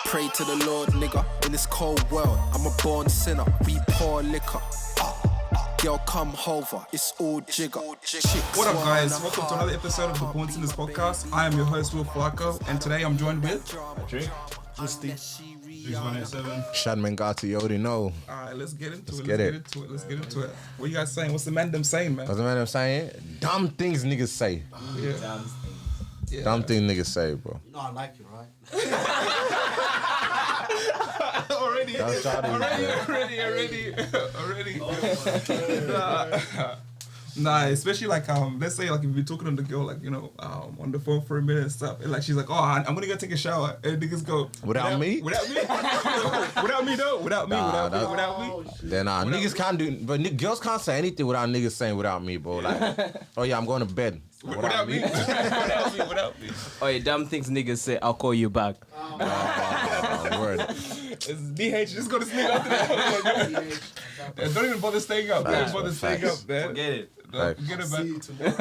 Pray to the Lord, nigga. In this cold world, I'm a born sinner. We pour liquor. Girl, come over. It's all jigger. What up, guys? Welcome to another episode of the Born Sinners podcast. I am your host, Will Flacco, and today I'm joined with Patrick, Rusty, 187. Shadman Gatti, you already know. Alright, let's get into it. Let's Get into it. What you guys saying? What's the man them saying, man? What's the man I'm saying? Dumb things niggas say. Yeah. Dumb things niggas say, bro. You know I like you, right? already. Nah, especially like let's say like if you're talking to the girl like on the phone for a minute and stuff, and like she's like, oh, I'm gonna go take a shower, and niggas go Without me? Without me though, without me. Then niggas can't do, but girls can't say anything without niggas saying without me, bro. Like, oh yeah, I'm going to bed. Without me. Oh, yeah, dumb things niggas say, I'll call you back. Word. It's DH, just go to sleep after that. Don't even bother staying up. Facts, man. Forget it. Forget about it. See you tomorrow.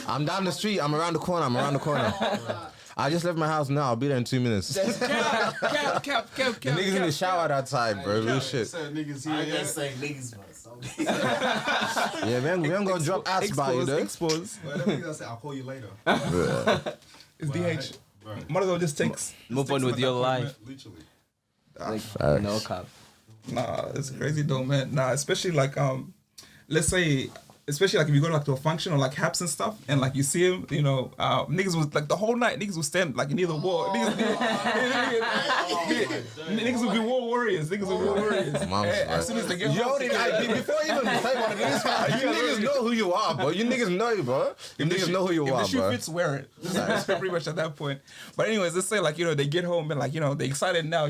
I'm down the street. I'm around the corner. I just left my house now. I'll be there in 2 minutes. Cap. The niggas in the shower outside, bro. Real shit. Niggas here. I just say niggas first. Yeah, man. We ain't gonna drop ass by you, though. Expose. I say I'll call you later. It's DH. Might as well just Move on with your life. Literally. Like, no cap. Nah, it's crazy though, man. Nah, especially like let's say, especially like if you go like to a function or like haps and stuff, and like you see him, niggas was like the whole night niggas would stand like near the wall. Niggas would be war warriors. As soon as they get home, before you even say what it is, you niggas know who you are, bro. You niggas know, bro. You niggas know who you are, if the shoe bro. fits, wear it. That's pretty much at that point. But anyways, let's say like they get home and like they're excited now,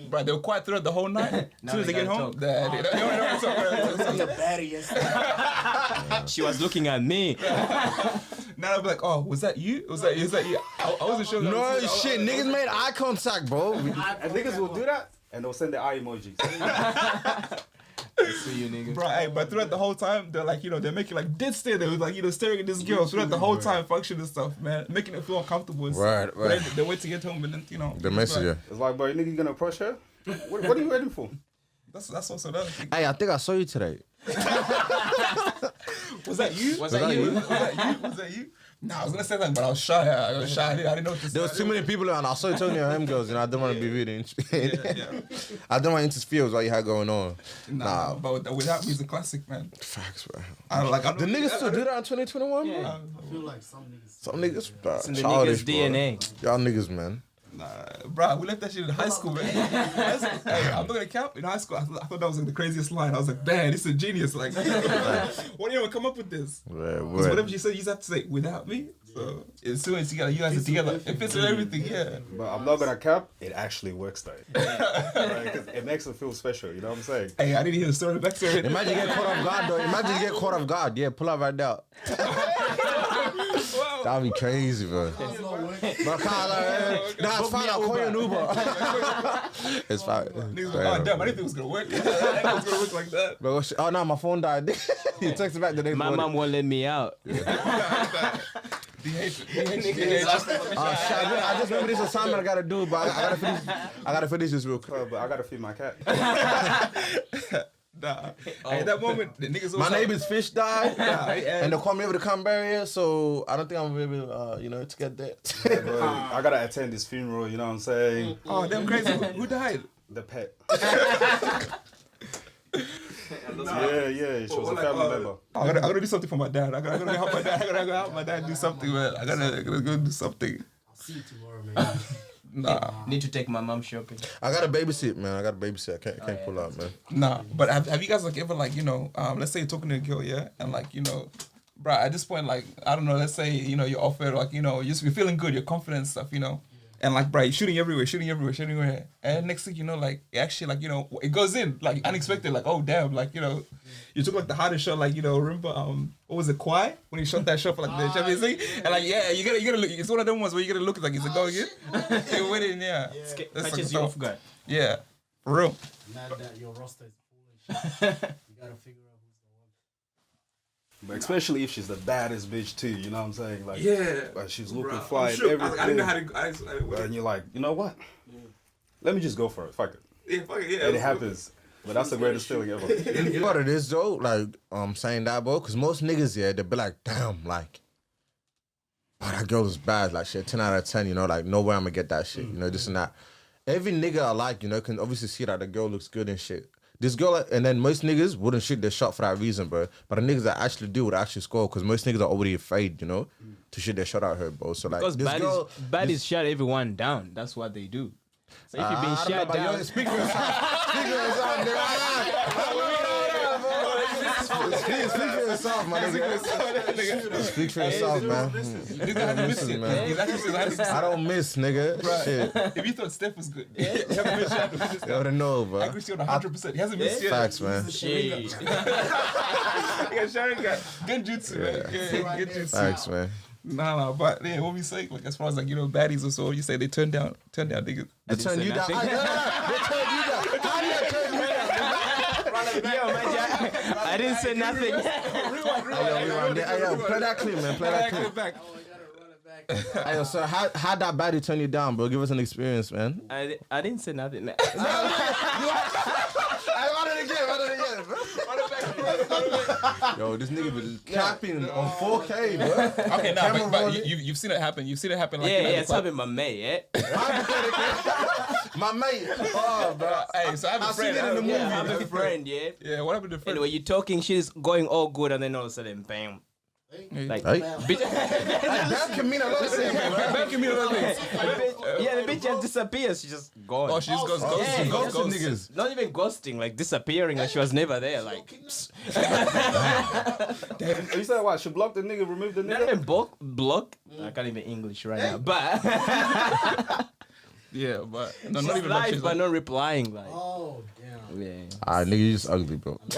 but they were quiet throughout the whole night. As soon as they get home, they don't talk. She was looking at me. Now I'll be like, oh, was that you? Was that you? I wasn't sure. No shit, niggas made eye contact, bro. And niggas will do that and they'll send the eye emojis. See you, niggas. Bro, hey, but throughout the whole time, they're like, they're making like dead stare. They was like, staring at this girl throughout the whole time, function and stuff, man, making it feel uncomfortable. And right. But they wait to get home and then, The messenger. It's like, bro, you nigga gonna approach her? What are you ready for? That's also that. Hey, I think I saw you today. Was that you? Was that you? Nah, I was gonna say that, but I was shy. I didn't know what to say. There was too many people around. I saw you talking to them girls, I didn't want to be really I didn't want to interfere with what you had going on. Nah, but without me, it's a classic, man. Facts, bro. The niggas still do that in 2021, Yeah. bro? I feel like some niggas. Some niggas, bro. It's in the Childish, niggas' DNA. Bro. Y'all niggas, man. Nah, bro, we left that shit in high school, man. Hey, I'm not gonna cap. In high school, I thought that was like the craziest line. I was like, man, this is a genius. Like, why do you even come up with this? Because whatever you said, you just have to say without me. So as soon as you guys are together, it fits with everything, yeah. But I'm not gonna cap. It actually works though. Right, 'cause it makes it feel special. You know what I'm saying? Hey, I didn't hear the story back to it. Imagine you get caught off guard, though. Imagine you get caught off guard. Yeah, pull up right now. That'd be crazy, bro. But it's fine. I'll call you an Uber. It's fine. Niggas like, oh damn, I didn't think it was gonna work. I didn't think it was gonna work like that. But oh no, my phone died. You texted back the next My morning. mom won't let me out. DH. Oh shit! I just remember this assignment I gotta do, but I gotta finish this real quick. But I gotta feed my cat. Nah. At that moment, the niggas. My neighbor's fish died, and they called me over to come bury it, so I don't think I'm gonna be able, to get that. Bro, I gotta attend this funeral. You know what I'm saying? Oh, damn crazy. Who died? The pet. Nah. Yeah. She was a family member. I gotta do something for my dad. I gotta help my dad. I gotta help my dad do something, man. I gotta go do something. I'll see you tomorrow, man. Nah. Need to take my mom shopping. I gotta babysit, man. I can't pull out, man. Nah, but have you guys like ever like let's say you're talking to a girl, yeah, and like bro, at this point, like I don't know, let's say you're off it, like you're feeling good, you're confident and stuff, and like bro, you're shooting everywhere, and next thing you know, like actually like it goes in like unexpected, like oh damn, like you took like the hardest shot, like remember what was it, Kwai, when he shot that shot for like the Champions League, and like yeah, you gotta look, it's one of them ones where you gotta look like is it going in? You win it, yeah. Catches you off guard. Yeah, for real. Now that your roster is foolish, you gotta figure out who's the one. But especially if she's the baddest bitch too, you know what I'm saying? Like, Yeah. like she's looking Bruh, fly I'm and shook. everything. I didn't know how to. And you're like, you know what? Let me just go for it. Fuck it. Yeah, fuck it. Yeah, And it happens. But that's the greatest feeling ever. You know what it is though? Like, saying that, bro, because most niggas, yeah, they'll be like, damn, like, oh, that girl is bad. Like, shit, 10 out of 10, you know, like, no way I'm gonna get that shit, you know, this and that. Every nigga I like, you know, can obviously see that the girl looks good and shit. This girl, and then most niggas wouldn't shoot their shot for that reason, bro. But the niggas that actually do would actually score, because most niggas are already afraid, you know, to shoot their shot at her, bro. So, like, Because this girl... baddies shut everyone down. That's what they do. So if you've been shut down... Speak for yourself. Speak for yourself, nigga. Speak for yourself, my nigga. Speak for yourself, man. Listen, man. I don't miss, nigga. Shit. If you thought Steph was good, you haven't missed yet. You already know, bro. I agree on 100%. He hasn't missed yet. Facts, man. Shit. Yeah, Sharon got genjutsu, man. Yeah, genjutsu. Facts, man. Nah, but yeah, what we say, like as far as like you know, baddies or so, you say they turn down niggas. They turn you down. They turn you down. How did they turn you down? Yo, man, I didn't say nothing. Rewind. Yo, play that clip, man. Play that clip. Back. Hey, yo, so how that baddie turn you down, bro? Give us an experience, man. I didn't say nothing. I want it again, bro. Yo, this nigga be capping on 4K, bro. Okay, nah, but you've seen it happen. You've seen it happen. Like, Yeah, it's happened, my mate, yeah? My mate. Oh, bro. Hey, so I have a friend. seen it in the movie. Yeah, I have a friend, yeah? Yeah, what happened to friend? Anyway, you're talking, shit is going all good, and then all of a sudden, bam. Like, Hey. bitch, That can mean a lot of things, man. Back in me another thing. yeah, the bitch just disappears. She's just gone. Oh, she just goes, yeah, goes, Ghosting niggas. Not even ghosting, like disappearing, like she was never there. Like, You said what? She blocked the nigga, removed the not nigga? even block. I can't even English right now, but Yeah, but no, she's not even like live, she's but like, not replying. Like, Oh, damn. yeah. Nigga, you just ugly, bro. No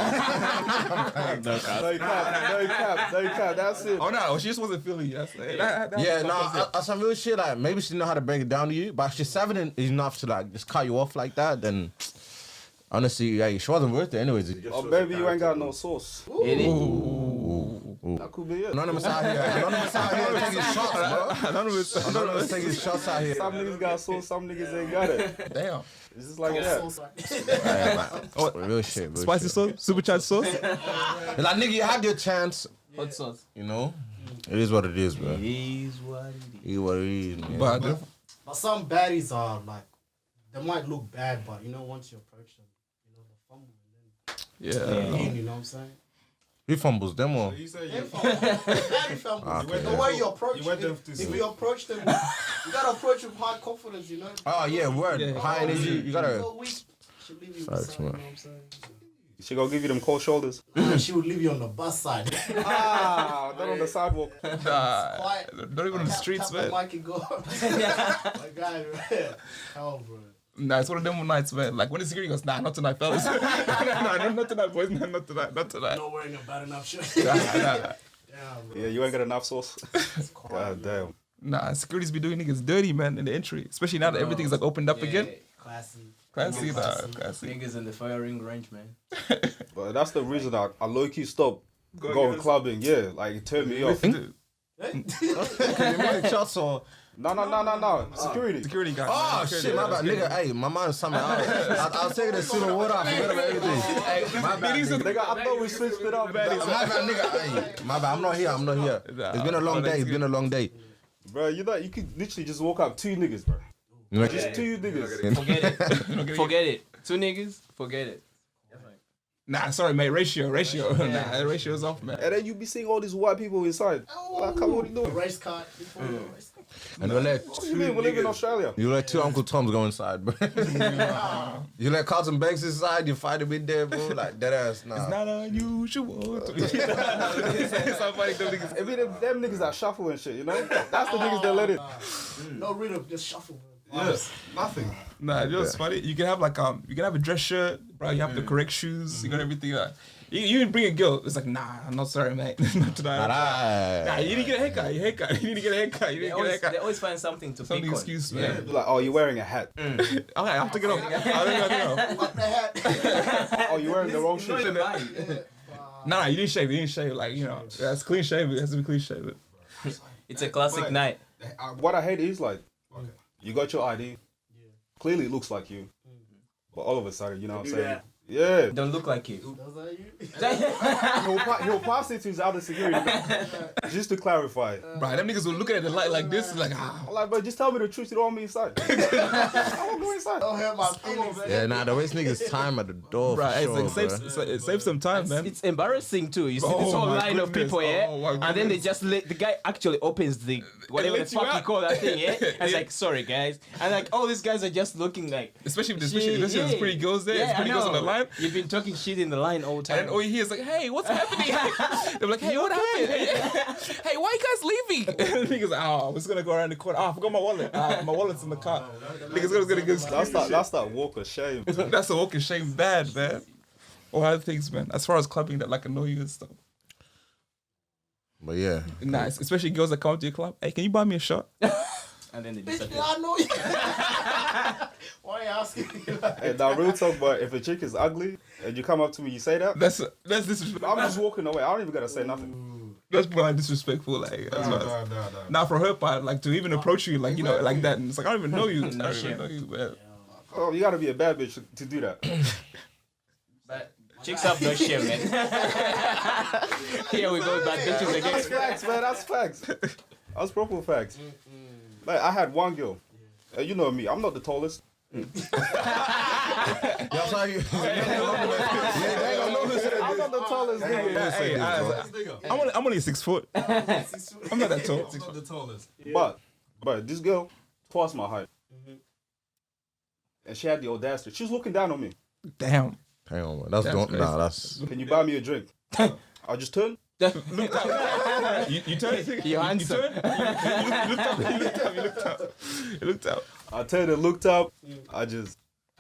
cap. That's it. oh no, she just wasn't feeling you. That's Yeah, no, some real shit, like, maybe she didn't know how to break it down to you, but if she's savage enough to, like, just cut you off like that, then, honestly, yeah, she wasn't worth it anyways. Oh, baby, you ain't got no sauce. That could be it. Anonymous out here taking shots, bro. Anonymous taking shots out here. Some niggas got sauce, some niggas ain't got it. Damn. It's just like that. Real shit, real Spicy shit. sauce, supercharged sauce. Like, nigga, you had your chance, Hot sauce. you know? It is what it is, bro. It is what it is. It is what it is, man. But But some baddies are like, they might look bad, but you know, once you approach them, you know, they fumble and then you know what I'm saying? He fumbles them or? They fumble. Baddie fumbles. The way you approach them, if you approach them, you gotta approach with high confidence, you know? Oh, yeah, word. High energy. You gotta. Go weak, she'll leave you Facts, beside, you know man. what I'm saying? She gonna give you them cold shoulders. She would leave you on the bus side. Not on the sidewalk. Quiet. not even on the streets, tap man. the mic and go. My guy, man. Oh, bro. Nah, it's one of them nights, man. Like when the security goes, nah, not tonight, fellas. nah, not tonight, boys. Nah, not tonight. Not wearing a bad enough shirt. Nah. Yeah, bro. Yeah, you ain't got enough sauce. God damn. Nah, security's be doing niggas dirty, man, in the entry. Especially now that everything's like opened up again. Classy. Classy, classy. Fingers in the firing range, man. But that's the reason I low-key stopped going clubbing. Yeah, like it turned me off. Dude, Shots or? No. security guy. Oh, shit, my bad. Nigga, hey, my mind's something else. I was taking a sip of water. I forgot about everything. My bad, nigga. Nigga, I thought we switched it up. My bad, nigga. Hey, my bad. I'm not here. It's been a long day. Bro, you could literally just walk up 2 niggas, bro. You know, Just 2 niggas. Forget it. Forget it. 2 niggas, forget it. Nah, sorry, mate. Ratio. Nah, ratio's off, man. And then you be seeing all these white people inside. Like, come on, what are you doing? Race car. Before the race car. and you let What do you mean? We live in Australia. you let 2 Uncle Toms go inside, bro. You let Carlton Banks inside. You fight him in there, bro. Like that ass. Nah. It's not unusual. It's so funny, them niggas. It be them niggas that shuffle and shit, you know? That's the niggas that let it. No rhythm, just shuffle. Yes, nothing. Nah, you know what's funny? You can have like you can have a dress shirt, bro. You have the correct shoes. You got everything. You even bring a girl. It's like, nah, I'm not sorry, mate. Not tonight. Nah, you need to get a haircut. You need to get a haircut. They always find something to Some pick on. excuse, man. Like, oh, you wearing a hat. Okay, I'll take it off. I'll take it off. What the heck? Oh, you wearing the wrong shit. Right. Nah, you didn't shave. You didn't shave. Like, you know, that's clean shaven. It has to be clean shaven. It's a classic night. What I hate is like, you got your ID. Clearly, it looks like you. But all of a sudden, you know what I'm saying? Yeah. Don't look like you. Does that you? He'll pass it to his other security just to clarify. Bro, them niggas will look at the light like this, like, I'm like, but just tell me the truth. You don't want me inside. I won't go inside. Don't hurt my feelings. Yeah, nah, the waste niggas time at the door. bro, For it's sure, like, bro. it saves some time, man. It's embarrassing too. You see Oh this whole my line of goodness. people, yeah? Oh my And then they goodness. just let the guy actually opens the whatever the lets you fuck you out. call that thing, yeah? And it's like, sorry guys. And like all these guys are just looking like Especially if there's pretty girls there, there's pretty girls on the line. You've been talking shit in the line all the time. And all you hear is like, hey, what's happening? They're like, hey, what happened? Hey, why you guys leaving? And the niggas like, oh, I was gonna go around the corner. Oh, I forgot my wallet. My wallet's in the car. Niggas gonna get That's that walk of shame. That's a walk of shame bad, man. Or other things, man. As far as clubbing that like annoy you and stuff. But yeah, Nice. Especially girls that come to your club. Hey, can you buy me a shot? And then they disappear. I know you. Why are you asking me that? Hey, now real talk, but if a chick is ugly and you come up to me, you say that, That's disrespectful. I'm just walking away. I don't even gotta say nothing. That's probably disrespectful. Like, that's what now for her part, like to even approach you, like, you know, like that. And it's like, I don't even know you. I don't even know you, man. Oh, you gotta be a bad bitch to do that. But chicks have no shame, man. Here we go, bad bitches again. That's facts, man. That's facts. That's proper facts. Like I had one girl. You know me. I'm not the tallest. that's how you. I'm not the tallest nigga. Hey, I'm only 6 foot. I'm not that tall. Not the tallest. But this girl, twice my height. And she had the audacity. She was looking down on me. Damn. Hang on, man. That's don't. crazy. Nah, that's. Can you buy me a drink? I just turned. You turned. You're handsome. You looked up. I turned and looked up. I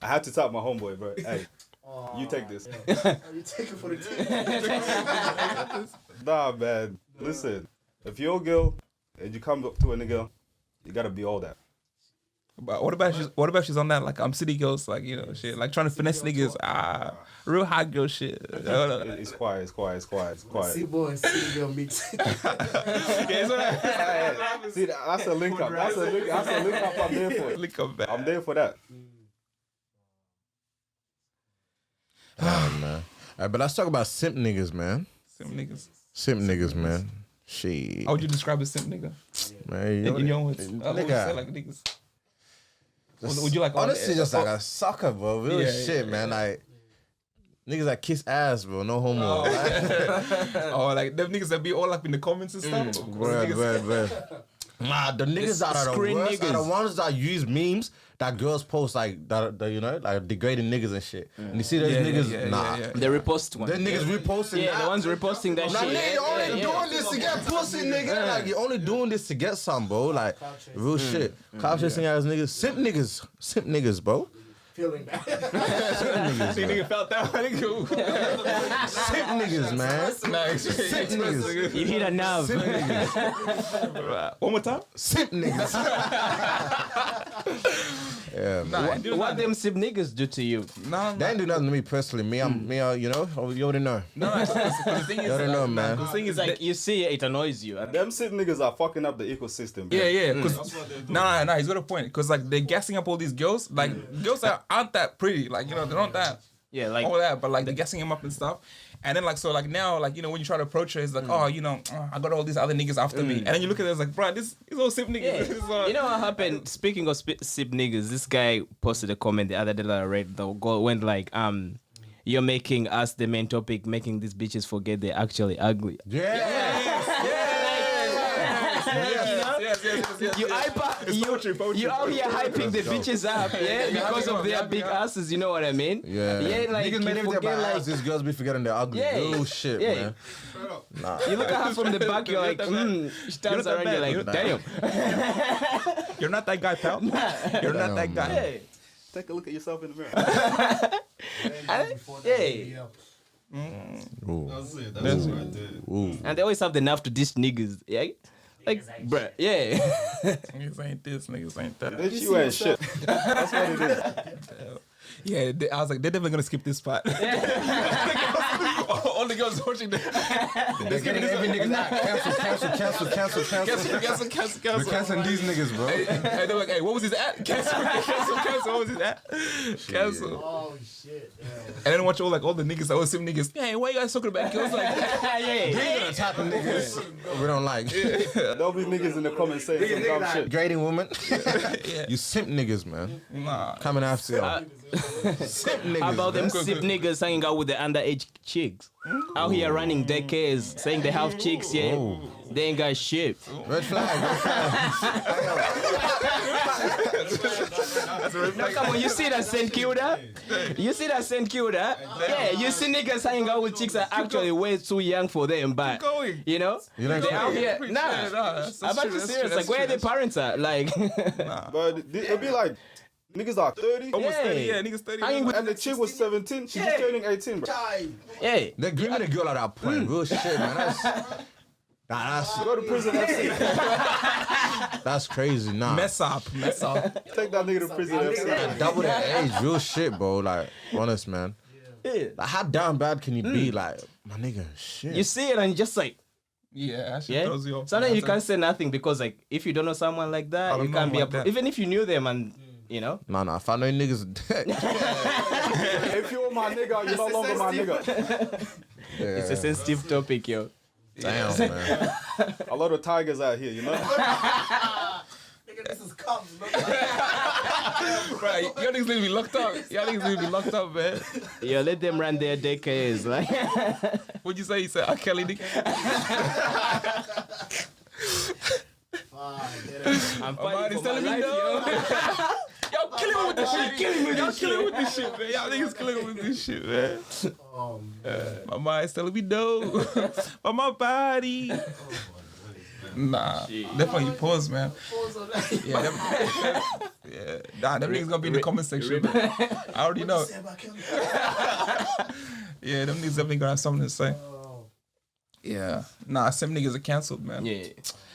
had to tap my homeboy, bro. Hey, you take this. You take it for the team. Nah, man. Listen, if you're a girl and you come up to a nigga, you gotta be all that. But what about she's on that like city girls, like, you know, shit, like trying to finesse niggas, real hot girl shit. It's quiet. See boy and see girl mix. See, that's a link up. That's a link up I'm there for. Link up back. I'm there for that. Man. But let's talk about simp niggas, man. Simp niggas. Man. Shit. How would you describe a simp nigga? Man, In your words. nigga. Like niggas. Would you like honestly just like a sucker, bro. Real Yeah, shit, yeah, man. Like niggas that kiss ass, bro. No homo. Oh, like them niggas that be all up in the comments and stuff. Bro. Nah, the niggas that are the screen worst are the niggas. ones that use memes that girls post like that, you know, like degrading niggas and shit. And you see those niggas, nah. The repost one. The niggas reposting Yeah, that. the ones reposting that Nah, shit. nigga, you only doing this to get pussy, nigga. Like, you only doing this to get some, bro. Like, real shit. Clout chasing ass niggas. Simp niggas, bro. Feeling bad. See, nigga felt that one. Simp niggas, man. Simp niggas. You hit a nerve. Simp niggas. One more time. Simp niggas. Yeah, man. What them simp niggas do to you? No. They ain't do nothing to me personally. Me, you know, you already know. No, the thing is, You already know, man. the thing is It's like that, you see it annoys you. Them simp niggas are fucking up the ecosystem. Bro. yeah, because no, he's got a point. Because like they're gassing up all these girls, like girls that aren't that pretty, like, you know, they're not that. Yeah, like All that, but like they're gassing him up and stuff. And then like, so like now, like, you know, when you try to approach her, it's like, oh, you know, I got all these other niggas after me. And then you look at it, it's like, bro, this is all simp niggas. yeah. This is all- You know what happened? Speaking of simp niggas, this guy posted a comment the other day that I read. The girl went like, you're making us the main topic, making these bitches forget they're actually ugly. Yes. You out here hyping the bitches up, yeah, because of their big asses. You know what I mean? Yeah. Like niggas made you everything forget, about like ass. These girls be forgetting they're ugly. Yeah. Real shit, Yeah. man. Nah. you look at her from the back, you're like, she turns around, you're like, damn. You're not that guy, pal. You're not that guy. Yeah. Take a look at yourself in the mirror. Yeah. Ooh. That's it. That's what I did. Ooh. And they always have the nerve to diss niggas, yeah. Like, bruh, yeah. Niggas ain't this, niggas ain't that. Bitch, you ain't shit. That's what it is. Yeah, I was like, they're never gonna skip this part. all the girls watching that. They're getting every nigga out. Cancel. We're canceling these niggas, bro. Hey, they're like, hey, what was his at? Cancel. What was his at? Cancel. Oh shit. Yeah. And then watch all the niggas, all sim niggas. Hey, why you guys talking about girls like that? These are the type of niggas we don't like. There'll be niggas in the comments saying some dumb shit. Grading women. You simp niggas, man. Nah. Coming after you. Simp niggas. How about them man. sip niggas hanging out with the underage chicks? Out here running daycares, saying they have chicks, yeah. Oh. They ain't got shit. Red flag. Now, come on, you see that St. Kilda? You see that St. Kilda? Yeah, you see niggas hanging out with chicks that are actually way too young for them, but, going. you know, You like they out here. Nah, Nah, that's I'm true, actually that's serious. true, Like, where that's the parents at? Like, But it'll be like niggas are 30. Almost Yeah. 30, yeah, niggas 30. hanging with And the chick was 17. She's just turning 18, bro. yeah. They're giving the girl at that point. Real shit, man. That's Go to prison FC. that's crazy. Nah. Mess up. Take that nigga to prison FC. Double that age. Real shit, bro. Like, honest, man. Yeah. Like, how damn bad can you be? Like, my nigga, shit. You see it and you just like, Yeah, that shit yeah. throws you off. Sometimes you can't say nothing because, like, if you don't know someone like that, don't you know can't be like that. even if you knew them and, you know. Nah. If I know niggas, If you're my nigga, you're no longer my nigga. It's a sensitive topic, yo. damn, man. A lot of tigers out here, you know? Nigga, this is Cubs, look. Right, y'all niggas need to be locked up. Y'all niggas need to be locked up, man. Yo, let them run their daycares. Like, What'd you say? You said R. Kelly, nigga? I'm Omar is fighting for my telling me life, no. yo. Y'all killing me with this shit. Y'all killing me with this shit, man. Y'all niggas killing me with this shit, man. My mind is telling me no. But my body. Nah, definitely pause, man. Yeah, them niggas gonna be in the comment section, man. I already know. Yeah, them niggas definitely gonna have something to say. Yeah, nah, some niggas are cancelled, man. Yeah.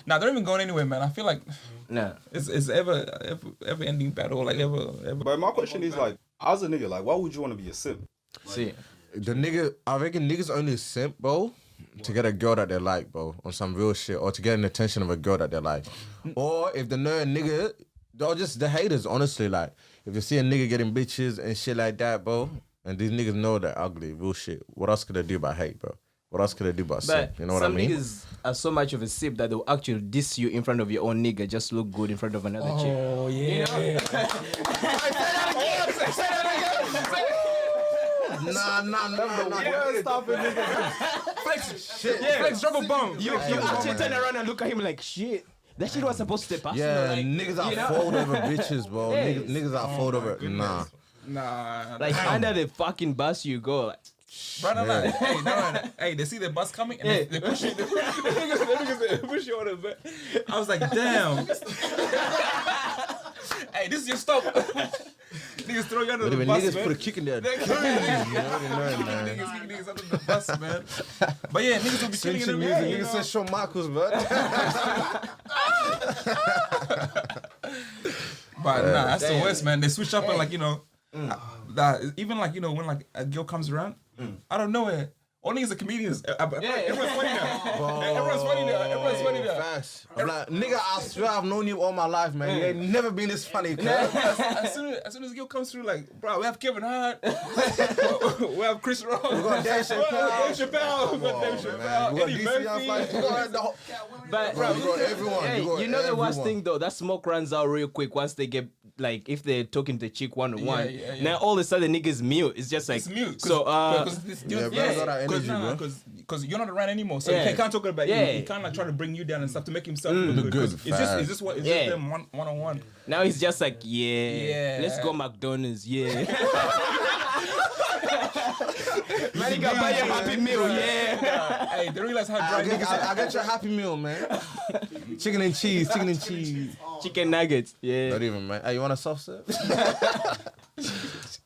Nah, they're not even going anywhere, man. I feel like Nah. it's ever ending battle, like ever. But my question is like, as a nigga, like, why would you want to be a simp? See. The nigga, I reckon niggas only simp, bro, to get a girl that they like, bro, on some real shit, or to get an attention of a girl that they like. Or if they know a nigga, they're just the haters, honestly. Like, if you see a nigga getting bitches and shit like that, bro, and these niggas know they're ugly, real shit, what else could they do but hate, bro? What else could they do but simp? But You know what I some mean? niggas are so much of a sip that they'll actually diss you in front of your own nigga just to look good in front of another chick. Oh yeah. Nah. Stop it, nigga. Flex, shit. Yeah. Flex, drop a bomb. You actually turn around and look at him like, shit, that shit was supposed to pass. Yeah, you know, like, niggas are you know? fold over bitches, bro. Yes. Niggas are fold over. Nah. Nah. Like, under the fucking bus you go. Like, Bro, no. Hey, they see the bus coming and they push you. They push you on the back. I was like, damn. Hey, this is your stop. Niggas throw you under But the if bus, niggas man. put a kick in there, They man. niggas under the bus, man. But yeah, niggas will be killing Cincy in the music, music. niggas said Shawn Michaels, bro. But nah, that's the worst, man. They switch up and like, you know, that even like, you know, when like a girl comes around, out of nowhere, all niggas are comedians. Everyone's funny now. Everyone's funny now. Fast. I'm like, nigga, I swear I've known you all my life, man. You ain't never been this funny, cuz. As soon as a girl comes through, like, bro, we have Kevin Hart, we have Chris Rock, we got Dave Chappelle. We got Dave Chappelle, We got Eddie DC, Murphy. but Bro, we got everyone. hey, We got you know the worst everyone. thing though, that smoke runs out real quick once they get, like, if they're talking to chick one-on-one. Yeah. Now all of a sudden niggas mute. It's just like, It's mute. So, Yeah, bro, got that energy, bro. Because you're not around anymore, so Yeah. he can't talk about Yeah. you. He can't like try to bring you down and stuff to make himself look Look good. good, 'Cause fast. It's just what? It's Yeah. just them one on one. now it's just like, Yeah. let's go McDonald's, yeah. Man, you can buy your Happy Meal, yeah. Hey, they realize how dry niggas are. I got your Happy Meal, man. Chicken and cheese. Chicken nuggets, yeah. Not even, man. Hey, you want a soft serve?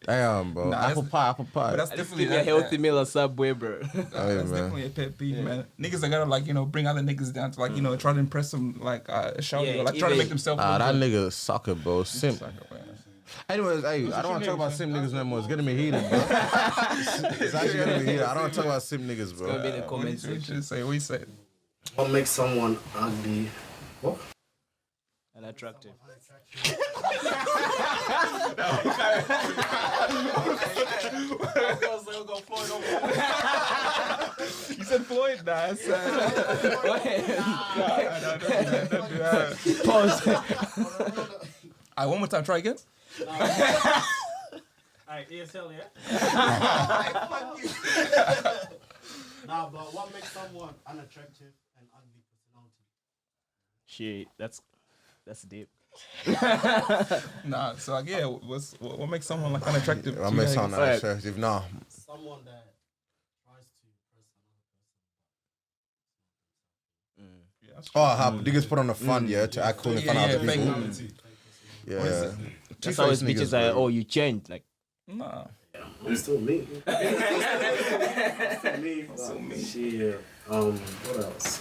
Damn, bro. Nah, apple pie. But that's Just definitely give me a healthy meal at Subway, bro. Oh, yeah, That's man. definitely a pet peeve, man. Niggas that gotta like, you know, bring other niggas down to like, you know, try to impress them like show Yeah, you, like try to even- make themselves Ah, look that good. nigga sucker, bro. Simp. Anyways, hey, I don't want to talk about simp niggas no more. It's getting me heated, bro. It's actually getting me heated. I don't want to talk about simp niggas, bro. Gonna be in the comments What section. you say? What you say? What makes someone ugly? What? Unattractive. You said Floyd? Nah, I said. Don't do that. Pause. Alright, one more time. Try again. Alright, ESL, yeah? Nah, but what makes someone unattractive and ugly personality? Shit, that's deep. Nah, so like, yeah, what makes someone like unattractive? What to makes you? someone unattractive? Nah. Someone that tries to impress another person. Yeah, that's Oh, how niggas put on the front, yeah, to act cool in front of other fake people. humility. Yeah. That's always bitches are, oh, you changed. Like, Nah. I'm still me. Still me. Shit. What else?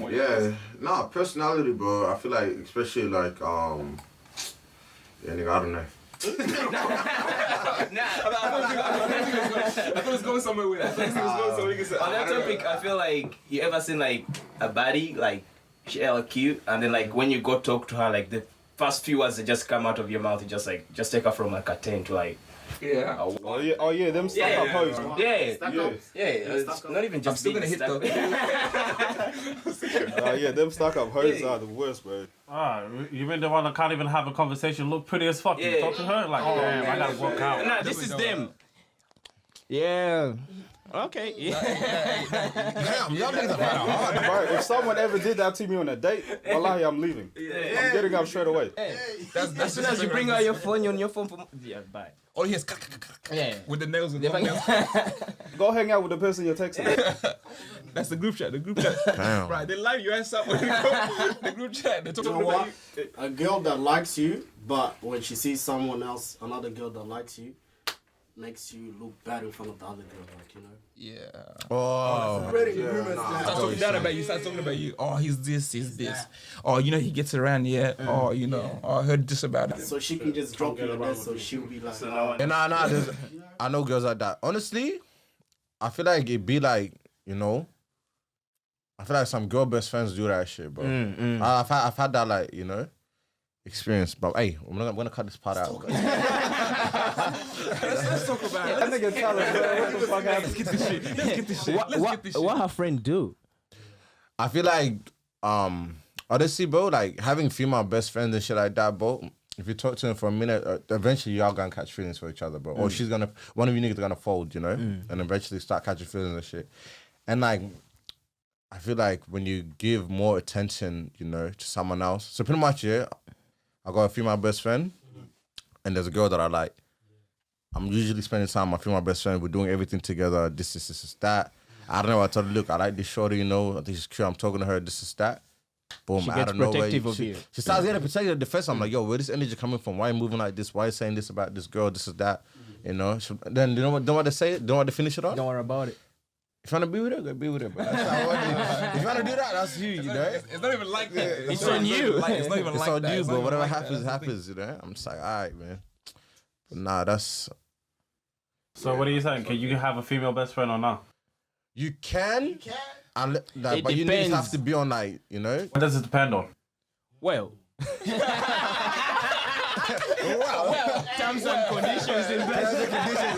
Yeah, nah, personality, bro. I feel like, especially like, yeah, nigga, I don't know. I thought it was going somewhere with it. I thought it was going somewhere. on that topic, I feel like you ever seen like a baddie, like she hella cute, and then like when you go talk to her, like the first few words that just come out of your mouth, you just take her from like a 10 to like Yeah. Oh yeah, them stuck up hoes. yeah, Stack-ups? it's not even just I'm still gonna hit stuff. Yeah, them stuck up hoes are the worst, bro. You mean the one that can't even have a conversation, look pretty as fuck? You Yeah. talk to her? Like, damn, I gotta walk out. Nah, this is them. Yeah. Okay. Yeah. Damn, y'all niggas are kind of hard. Bro, if someone ever did that to me on a date, wallahi, I'm leaving. I'm getting up straight away. That's As soon as you bring out your phone, you're on your phone for bye. Oh, yes. Yeah. With the nails and the nails. Go hang out with the person you're texting. That's the group chat. The group chat. Damn. Right, they line your ass up when you go. The group chat. They're talking You know about what? you. A girl that likes you, but when she sees someone else, another girl that likes you, makes you look bad in front of the other girl, like, you know. Yeah. Oh. Start talking down about you. Start talking about you. Oh, he's this. He's this. Oh, you know he gets around. Yeah. Oh, you know. Oh, I heard this about him. So she can just drop you there, so she'll be like, Yeah, nah, I know girls like that. Honestly, I feel like it'd be like, you know, I feel like some girl best friends do that shit, bro. I've had that, like, you know, experience. But hey, I'm gonna cut this part out. Let's talk about it. That nigga tell us, bro, what the fuck happened? Let's get this shit. Let's get this shit. Let's get this shit. What her friend do? I feel like, honestly, bro, like having female best friends and shit like that, bro. If you talk to them for a minute, eventually y'all gonna catch feelings for each other, bro. Or one of you niggas gonna fold, you know, and eventually start catching feelings and shit. And like, I feel like when you give more attention, you know, to someone else. So pretty much, yeah, I got a female best friend, and there's a girl that I like. I'm usually spending time with my female best friend. We're doing everything together. This, that. I don't know. I told her, look, I like this shorty, you know. I think she's cute. I'm talking to her. This is that. Boom. She I gets don't know protective of she, you. She starts getting protective. The first, I'm like, yo, where this energy coming from? Why are you moving like this? Why are you saying this about this girl? This is that. You know. Then you know what? Don't want to say it. Don't want to finish it off. Don't worry about it. If you want to be with her, go be with her. But that's how I want it. If you want to do that, that's you. You know. It's not even like that. It's on you. It's not even It's like on that. you, It's not bro. even Whatever like that. happens, That's the happens. You know. I'm just like, all right, man. But nah, that's. So what are you saying? Can you have a female best friend or not? You can. And, like, It but you depends. need to have to be on, like, you know. What does it depend on? Well. Terms and conditions in place.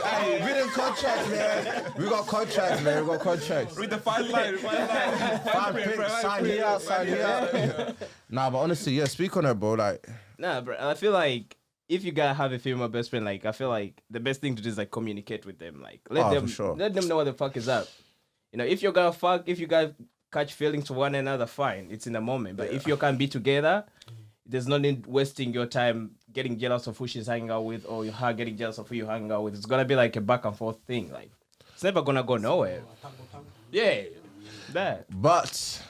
Hey, we did contracts, man. We got contracts, man. We got contracts. Read the fine line. Fine print, sign here, sign here. Nah, but honestly, yeah, speak on it, bro. Like, Nah, bro. I feel like if you gotta have a female best friend, like I feel like the best thing to do is like communicate with them. Like let Oh, them for sure. let them know what the fuck is up. You know, if you're gonna fuck, if you guys catch feelings for one another, fine. It's in the moment. But if you can be together, there's no need wasting your time getting jealous of who she's hanging out with or her getting jealous of who you're hanging out with. It's gonna be like a back and forth thing. Like it's never gonna go nowhere. Yeah. That. but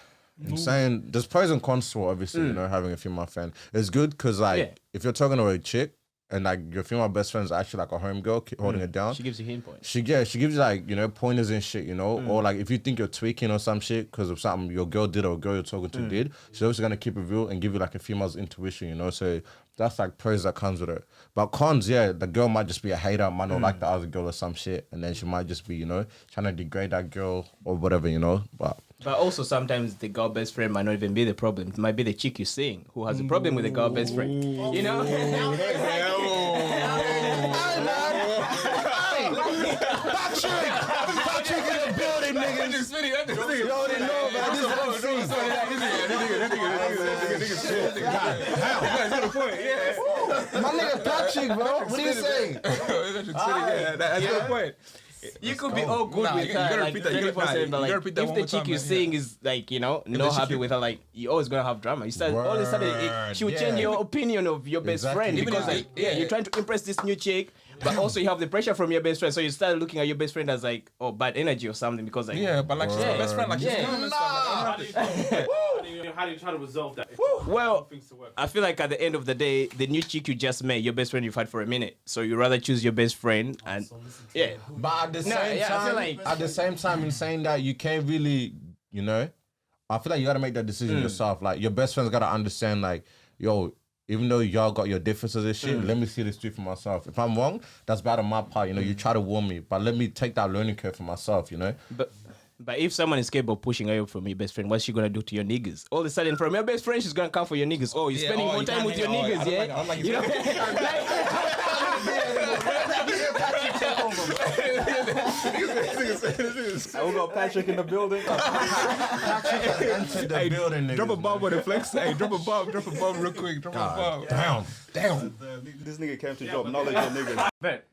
I'm saying there's pros and cons to it, obviously, you know, having a female friend. It's good because, like, Yeah. if you're talking to a chick and like your female best friend is actually like a homegirl holding it down. She gives you hint points. She gives you like, you know, pointers and shit, you know, or like if you think you're tweaking or some shit because of something your girl did or a girl you're talking to did, she's also gonna keep it real and give you like a female's intuition, you know. So that's like pros that comes with it. But cons, yeah, the girl might just be a hater, might not like the other girl or some shit, and then she might just be, you know, trying to degrade that girl or whatever, you know. But also sometimes the girl best friend might not even be the problem. It might be the chick you're seeing who has a problem with the girl best friend. You know? Patrick in the building, niggas. You already know, man. My nigga Patrick, bro. What are you saying? That's a good point. You could be all good with you her, gotta like repeat that. You gotta 24/7, but like, repeat that if one the more chick time, you're man. seeing is like, you know, the not chick happy you- with her, like, you're always gonna have drama. You start all of a sudden, she will change your opinion of your best Exactly. friend Even because, if like, they- you're trying to impress this new chick, but also you have the pressure from your best friend, so you start looking at your best friend as like, oh, bad energy or something because, like, Yeah, but like she's my best friend. Like she's Yeah. calm and stuff. Like, How do you try to resolve that? Well, Things to work. I feel like at the end of the day, the new chick you just met, your best friend you've had for a minute, so you rather choose your best friend and yeah. But at the same yeah, I time, feel like- at the same time, in saying that, you can't really, you know, I feel like you gotta make that decision yourself. Like your best friend's gotta understand, like, yo, even though y'all got your differences and shit, let me see this through for myself. If I'm wrong, that's bad on my part. You know, you try to warn me, but let me take that learning curve for myself. You know. But if someone is capable of pushing away from your best friend, what's she gonna do to your niggas? All of a sudden, from your best friend, she's gonna come for your niggas. Oh, you're spending more time with your niggas, yeah? You know? We got Patrick in the building. Enter the building, niggas. drop a bomb with a flex. Hey, drop a bomb real quick. Drop a bomb. Damn. This nigga came to drop knowledge on niggas. But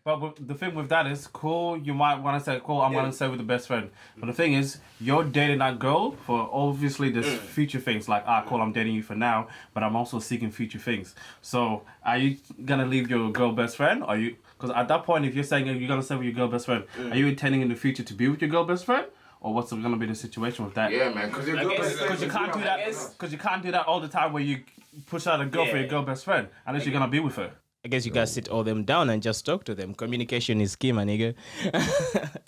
the thing with that is, cool, you might want to say, cool, I'm going to stay with the best friend. But the thing is, you're dating that girl for obviously there's future things. Like, cool, I'm dating you for now, but I'm also seeking future things. So are you going to leave your girl best friend? Are you? Because at that point, if you're saying you're going to stay with your girl best friend, are you intending in the future to be with your girl best friend? Or what's going to be the situation with that? Yeah, man. Because Because you can't do that. Because you can't do that all the time where you push out a girl for your girl best friend unless you're gonna be with her. I guess you guys sit all them down and just talk to them. Communication is key, my nigga.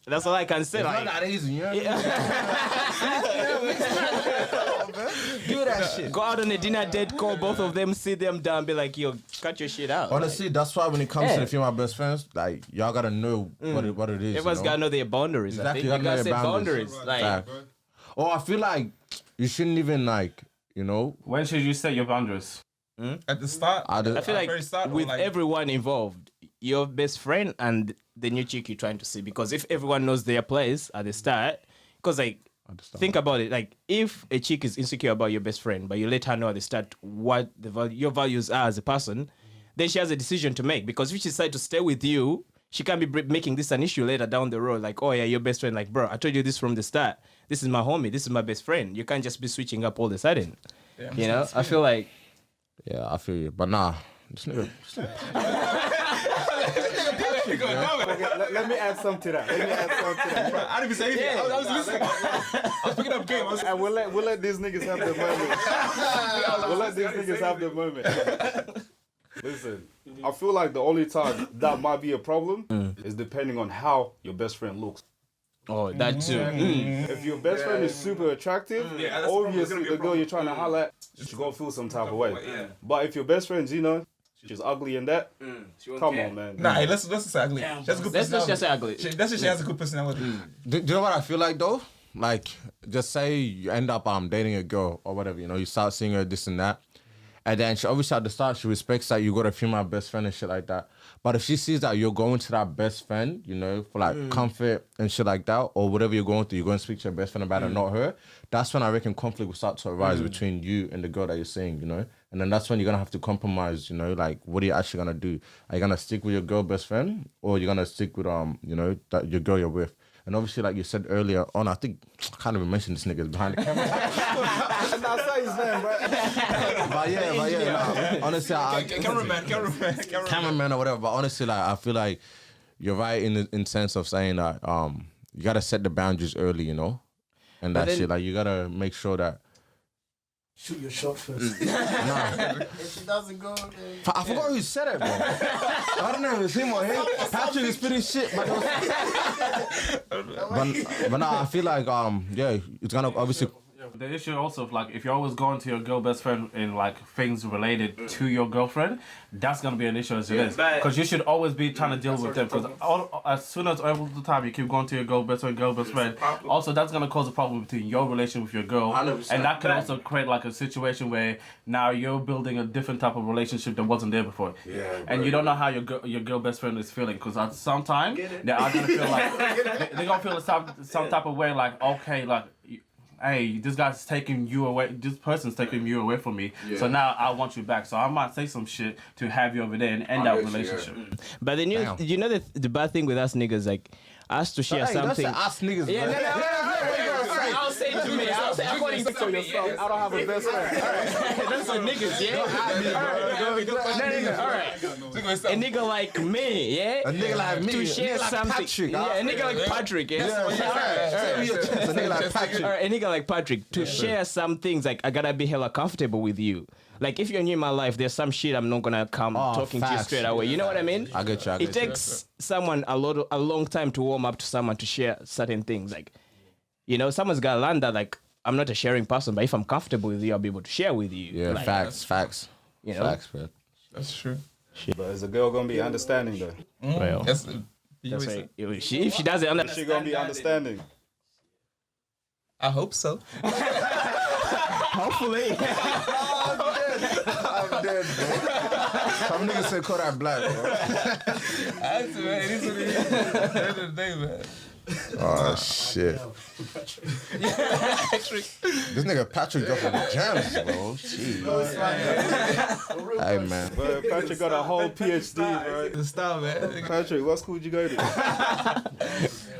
That's all I can say. it's Like, not that easy, you know? Do that shit. go out on a dinner date, call both of them, sit them down, be like, yo, cut your shit out. Honestly, that's why when it comes Yeah. to the female best friends, like y'all gotta know what it is. Everyone's you know? gotta know their boundaries. I Exactly, think you you gotta know gotta your set boundaries. boundaries. Like, Fact. Oh, I feel like you shouldn't even like, you know, When should you set your boundaries? At the start. I feel At like very start, or with like- everyone involved, your best friend and the new chick you're trying to see, because if everyone knows their place at the start, because like, think about it, like if a chick is insecure about your best friend, but you let her know at the start what your values are as a person, then she has a decision to make. Because if she decides to stay with you, she can't be making this an issue later down the road. Like, oh yeah, your best friend, like, bro, I told you this from the start. This is my homie. This is my best friend. You can't just be switching up all of a sudden. You know, I feel like. yeah, I feel you. But nah, this nigga. Let me add some to that. I didn't even say anything. I was listening. I was picking up game. And we'll let these niggas have their moment. We'll let these niggas have their moment. Listen, I feel like the only time that might be a problem is depending on how your best friend looks. Oh, that too. If your best friend is super attractive, that's obviously gonna be a the girl problem. you're trying to holler at, she's gonna feel some type of way. But if your best friend's, you know, she's ugly and that, come on, man. Nah, hey, let's just say ugly. She has a good Let's personality. just say ugly. She has a good personality. Do you know what I feel like though? Like, just say you end up dating a girl or whatever, you know, you start seeing her this and that. And then she obviously at the start she respects that you got a female best friend and shit like that. But if she sees that you're going to that best friend, you know, for like comfort and shit like that, or whatever you're going through, you're going to speak to your best friend about it, not her. That's when I reckon conflict will start to arise between you and the girl that you're seeing, you know. And then that's when you're gonna have to compromise, you know, like what are you actually gonna do? Are you gonna stick with your girl best friend, or you're gonna stick with you know, that your girl you're with? And obviously, like you said earlier on, I think I can't even mention this nigga's behind the camera. Nah, say his name, bro. but yeah, nah, honestly, cameraman or whatever. But honestly, like I feel like you're right in sense of saying that you gotta set the boundaries early, you know, and that then- shit. Like you gotta make sure that shoot your shot first. Nah. If she doesn't go, then I forgot who said it, bro. I don't know if it's him or him. Patrick is pretty shit, but nah, I feel like yeah, it's gonna obviously. The issue also of like if you're always going to your girl best friend in like things related to your girlfriend, that's gonna be an issue as it is. Because you should always be trying to deal with them. Because as soon as all the time you keep going to your girl best friend, also that's gonna cause a problem between your relationship with your girl, 100%. and that can also create like a situation where now you're building a different type of relationship that wasn't there before. And you don't know how your girl best friend is feeling. Because at some time they are gonna feel like they're gonna feel some type of way like okay like. Hey, this guy's taking you away. This person's taking you away from me. So now I want you back. So I might say some shit to have you over there and end that relationship. But then you know the bad thing with us niggas, like us to share something. Don't say us niggas. Yeah, bro. I'll say to me. I'll say according to yourself. I don't have a best friend. That's what niggas, yeah. All right. A nigga like me, yeah. A nigga like me. To share like something. Patrick, Yeah, a nigga like Patrick, yeah. A nigga like Patrick. Or a nigga like Patrick, to share some things, like I gotta be hella comfortable with you. Like if you're new in my life, there's some shit I'm not gonna come talking to you facts. straight away. You know what I mean? I get you. It takes someone a long time to warm up to someone to share certain things. Like, you know, someone's gotta learn that like I'm not a sharing person, but if I'm comfortable with you, I'll be able to share with you. Yeah, like, facts. You know? Facts, bro. That's true. But is a girl gonna be understanding though? Well, That's right. If she doesn't Is understand, she gonna be understanding? I hope so. hopefully. I'm dead, bro. Some niggas say Kodak black, bro. That's man. It is what it is. At the end of the day, man. Oh, shit. This nigga Patrick dropping gems, bro. Jeez. Hey, man. But Patrick got a whole PhD, bro. The style, man. Patrick, what school did you go to?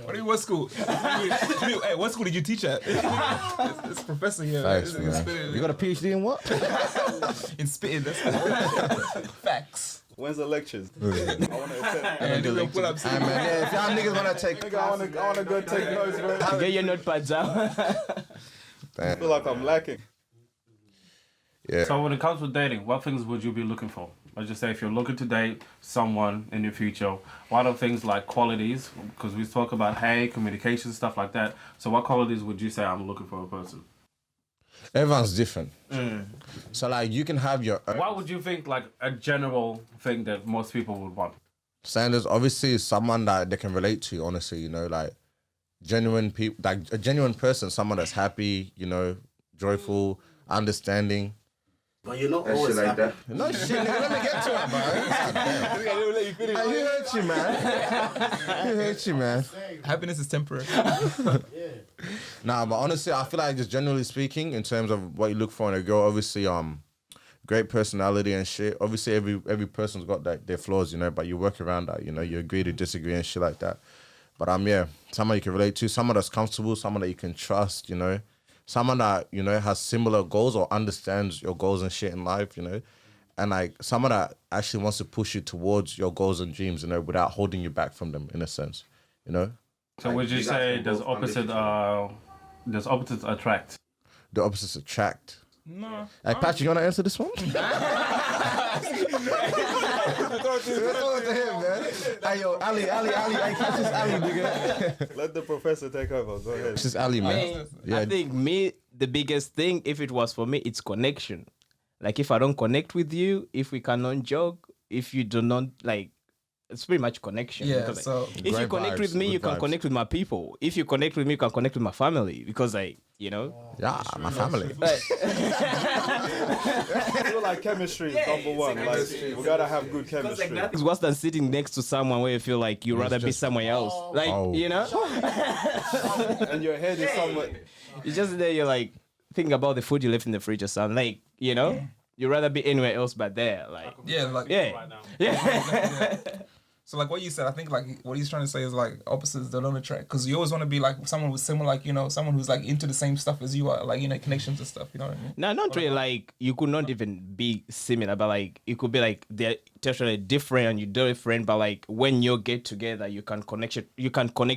What do you what school? Hey, what school did you teach at? It's professor here. Facts, man. man. You got a PhD in what? In spitting. That's facts. When's the lectures? I want to attend. And you pull up. Hey, man, yeah, if y'all niggas want to take I want to go take notes, bro. Get your notepads out. I feel like I'm lacking. Yeah. So when it comes to dating, what things would you be looking for? Let's just say if you're looking to date someone in the future, what are things like qualities? Because we talk about communication, stuff like that. So what qualities would you say I'm looking for a person? Everyone's different. So, like, you can have your own What would you think like a general thing that most people would want? standards. Obviously, someone that they can relate to, honestly, you know, like, genuine people, like, a genuine person, someone that's happy, you know, joyful, understanding. but you're not always like happy. that. No shit, nigga. Let me get to it, man. Who hurt you, man? Who hurt you, man? Happiness is temporary. Nah, but honestly, I feel like just generally speaking, in terms of what you look for in a girl, obviously, great personality and shit. Obviously, every person's got their flaws, you know, but you work around that, you know, you agree to disagree and shit like that. But yeah, someone you can relate to, someone that's comfortable, someone that you can trust, you know. Someone that, you know, has similar goals or understands your goals and shit in life, you know. And like someone that actually wants to push you towards your goals and dreams, you know, without holding you back from them, in a sense, you know. So would you say there's opposites attract? The opposites attract. No. Hey, Patrick, you want to answer this one? Throw it to him, man. Hey, yo, Ali, hey, catch this Ali, nigga. Let the professor take over. Go ahead. Catch this Ali, man. I think the biggest thing, if it was for me, it's connection. Like if I don't connect with you, if we cannot joke, if you do not like, it's pretty much connection. Yeah, because, so- if you Great connect vibes, with me, good you can vibes. connect with my people. If you connect with me, you can connect with my family. Because you know. Yeah, my family. I feel like chemistry is number one. Like we gotta have good chemistry. It's worse than sitting next to someone where you feel like you'd rather be just- somewhere else. Like, you know? And your head is somewhere. You're just there, you're like, thinking about the food you left in the fridge or something. Like, you know? You'd rather be anywhere else but there. Like, Yeah, like yeah. So like what you said, I think like what he's trying to say is like opposites that don't attract, because you always want to be like someone with similar, like, you know, someone who's like into the same stuff as you are, like, you know, connections and stuff. You know what I mean? No, not really. Like, you could not even be similar, but like, it could be like they're totally different and you're different, but like when you get together, you can connect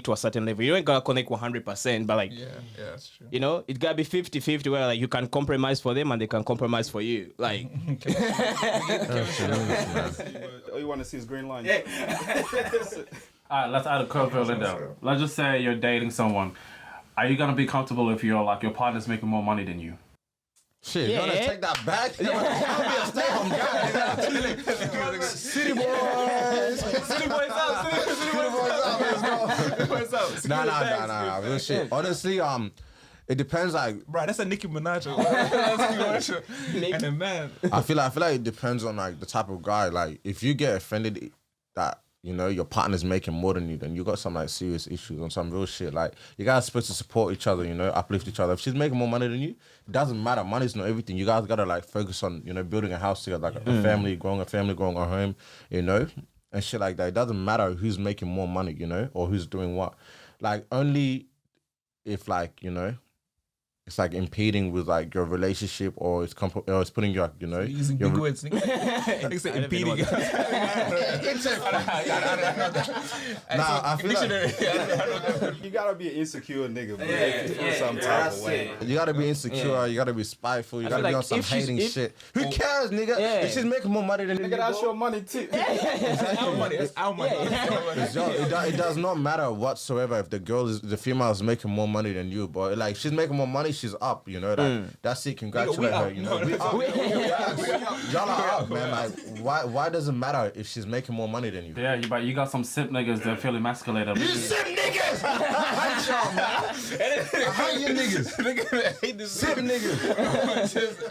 to a certain level. You ain't gonna connect 100%, but like Yeah, that's true. you know, it gotta be 50-50 where like you can compromise for them and they can compromise for you. Like All you want to see is green line. Alright, let's add a curveball in there. Let's just say you're dating someone. Are you gonna be comfortable if your partner's making more money than you? Shit, you wanna take that back? I'm gonna be a stay-home guy. City boys. City boys out. Nah. Real shit. Honestly, it depends. Like, Bro, that's a Nicki Minaj. And then, man. I feel like it depends on like the type of guy. Like, if you get offended that you know your partner's making more than you, then you got some like serious issues on some real shit. Like, you guys are supposed to support each other, you know, uplift each other. If she's making more money than you, it doesn't matter. Money's not everything. You guys gotta like focus on, you know, building a house together, like a family, growing a home, you know, and shit like that. It doesn't matter who's making more money, you know, or who's doing what. Like, only if like, you know, it's like impeding with like your relationship, or it's putting you, you know, Using big words. Nigga say impeding. Nah, I feel like You gotta be an insecure nigga, bro. If you feel some type of way. you gotta be insecure, you gotta be spiteful, you gotta be like on some if she's- hating if- shit. Who cares, nigga? Yeah. If she's making more money than you, Nigga, that's your money too. Our money. That's our money. Yo, it does not matter whatsoever if the female is making more money than you, but like, she's making more money, she's up, you know. Like, that's it. Congratulate her, you know. We up. Y'all are up, man. Like, why does it matter if she's making more money than you? Yeah, but you got some simp niggas that feel emasculated. Simp niggas! I hate y'all, man. I hate you niggas. Nigga, I hate this. Simp niggas.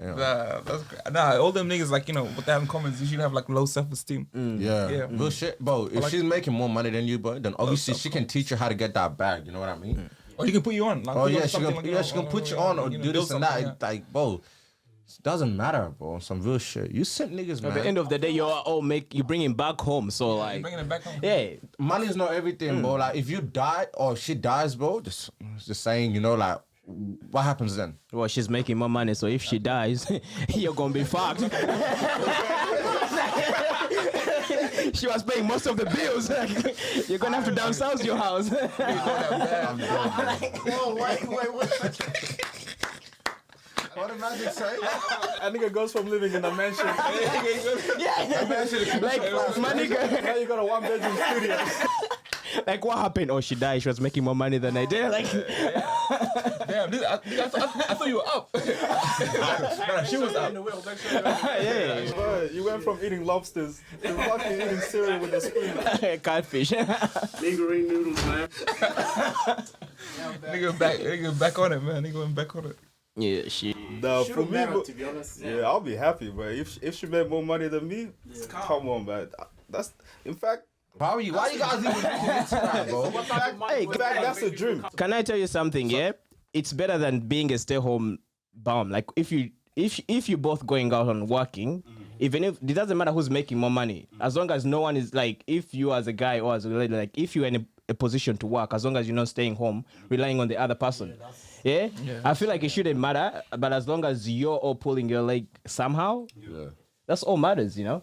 Nah, all them niggas, like, you know, what they have in common is you should have like low self-esteem. Yeah. Bullshit, bro. If she's making more money than you, bro, then obviously she can teach you how to get that bag. You know what I mean? Or you can put you on. Like, Oh put you yeah, on she something, can, like, you yeah, know, she can put you on or you know, do build this and that. something, yeah. Like, bro, it doesn't matter, bro. Some real shit. You simp niggas, man. at the end of the day, you bring him back home. So You're like, bringing it back home. yeah, Money's not everything, bro. Like, if you die or she dies, bro, just saying, you know, like, what happens then? well, she's making more money. So if she dies, you're gonna be fucked. She was paying most of the bills. You're gonna have to downsize your house. Whoa, wait. What did Magic say? That nigga goes from living in a mansion. Like my nigga. Now you got a 1-bedroom studio. Like what happened? Oh, she died. She was making more money than I did. Like Damn, I thought you were up. Nah, she was up. yeah, Bro, you went from eating lobsters to fucking eating cereal with a spoon. catfish. Lingering noodles, man. Nigga back on it, man. Nigga went back on it. Yeah, she. Nah, for Should've me, met her, bro, to be honest. yeah, I'll be happy, bro. If she made more money than me, come on, man. That's, in fact, Why you guys even looking into that, bro? Hey, in fact, that's a dream. can I tell you something? Yeah, it's better than being a stay-home bum. Like if you both going out and working, even if it doesn't matter who's making more money, as long as no one is like, if you as a guy or as a lady, like if you're in a position to work, as long as you're not staying home relying on the other person. Yeah, I feel like it shouldn't matter, but as long as you're all pulling your leg somehow, that's all matters, you know.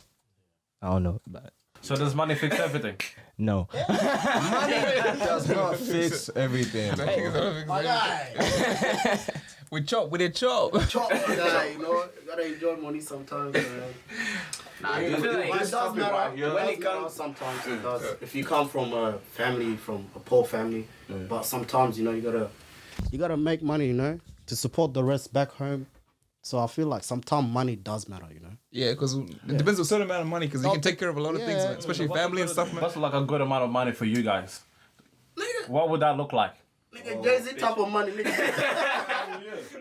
I don't know, but So does money fix everything? no. Money does not fix everything. My guy. We chop. Chop, my guy, you know. You gotta enjoy money sometimes, man. I feel like It does matter. When it comes, sometimes it does. If you come from a family, from a poor family, but sometimes, you know, you gotta make money, you know, to support the rest back home. So I feel like sometimes money does matter, you know. Yeah, because it depends on a certain amount of money, because you can take care of a lot of things, man, especially family and stuff, man. What's like a good amount of money for you guys? What would that look like? Nigga, Jay-Z type of money, nigga.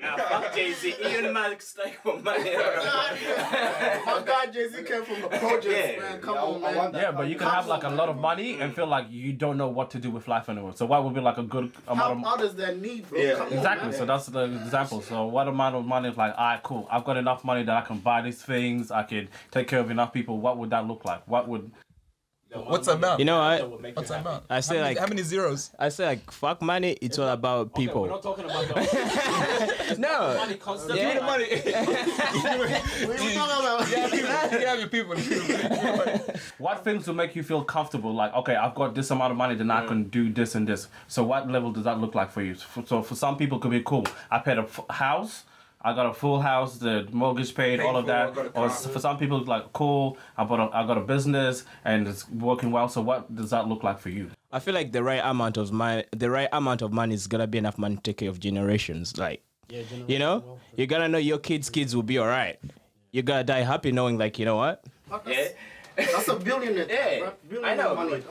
Nah, fuck Jay-Z. Elon Musk's like for money. My guy Jay-Z came from the projects, man. Come on, man. Yeah, but you can have like a lot of money and feel like you don't know what to do with life anymore. So what would be like a good amount How of others their need, bro. Come on, Exactly, man. so that's the example. So what amount of money is like, alright, cool. I've got enough money that I can buy these things. I can take care of enough people. What would that look like? What would What's the amount? You know what? What's the amount? I say like how many zeros? I say like fuck money. It's all about people. We're not talking about the No. money concept. Give me the money. You have your people. What things will make you feel comfortable? Like, okay, I've got this amount of money, then I can do this and this. So what level does that look like for you? So for some people, it could be cool. I paid a house. I got a full house, the mortgage paid, all of that. Or for some people, it's like, cool, I got a business and it's working well. So what does that look like for you? I feel like the right amount of money is gonna be enough money to take care of generations. Like, you know, you gotta know your kids will be all right. You gotta die happy knowing, like, you know what? That's a billionaire. Yeah, billionaire I know. Money.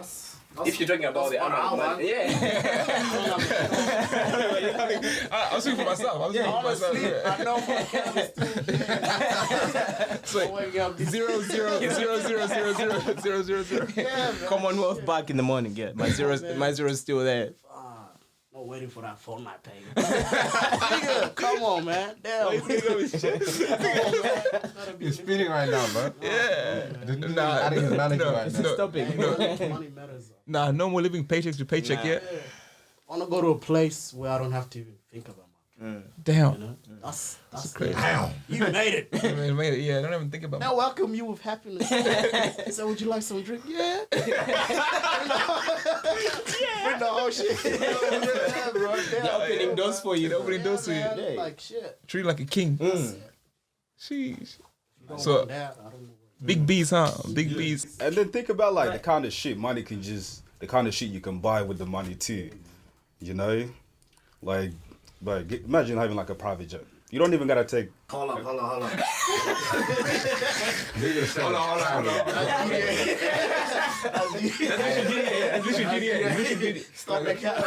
If you're talking about the amount of money, yeah. I'm speaking for myself. I know. So, 0. Commonwealth back in the morning. Yeah, my zero is still there. Not waiting for that phone I pay. Nigga, come on, man. Damn. He's speeding right now, bro. Yeah. Nah, adding his manager right now. Stop it. Money matters. Nah, no more living paycheck to paycheck yet. I want to go to a place where I don't have to even think about money. Damn. You know? That's crazy. You made it. You made it. Yeah, I don't even think about Now welcome you with happiness. So would you like some drink? Yeah. Bring the whole shit. Yeah, bro. They're opening doors for you. They're opening doors for you. Man, like shit. Treat you like a king. Sheesh. Don't So- want that, I don't know. Big B's, huh? Big B's. And then think about like the kind of shit money can just, the kind of shit you can buy with the money too. You know, like imagine having like a private jet. You don't even gotta take. Hold on. Hold on. Stop the cat.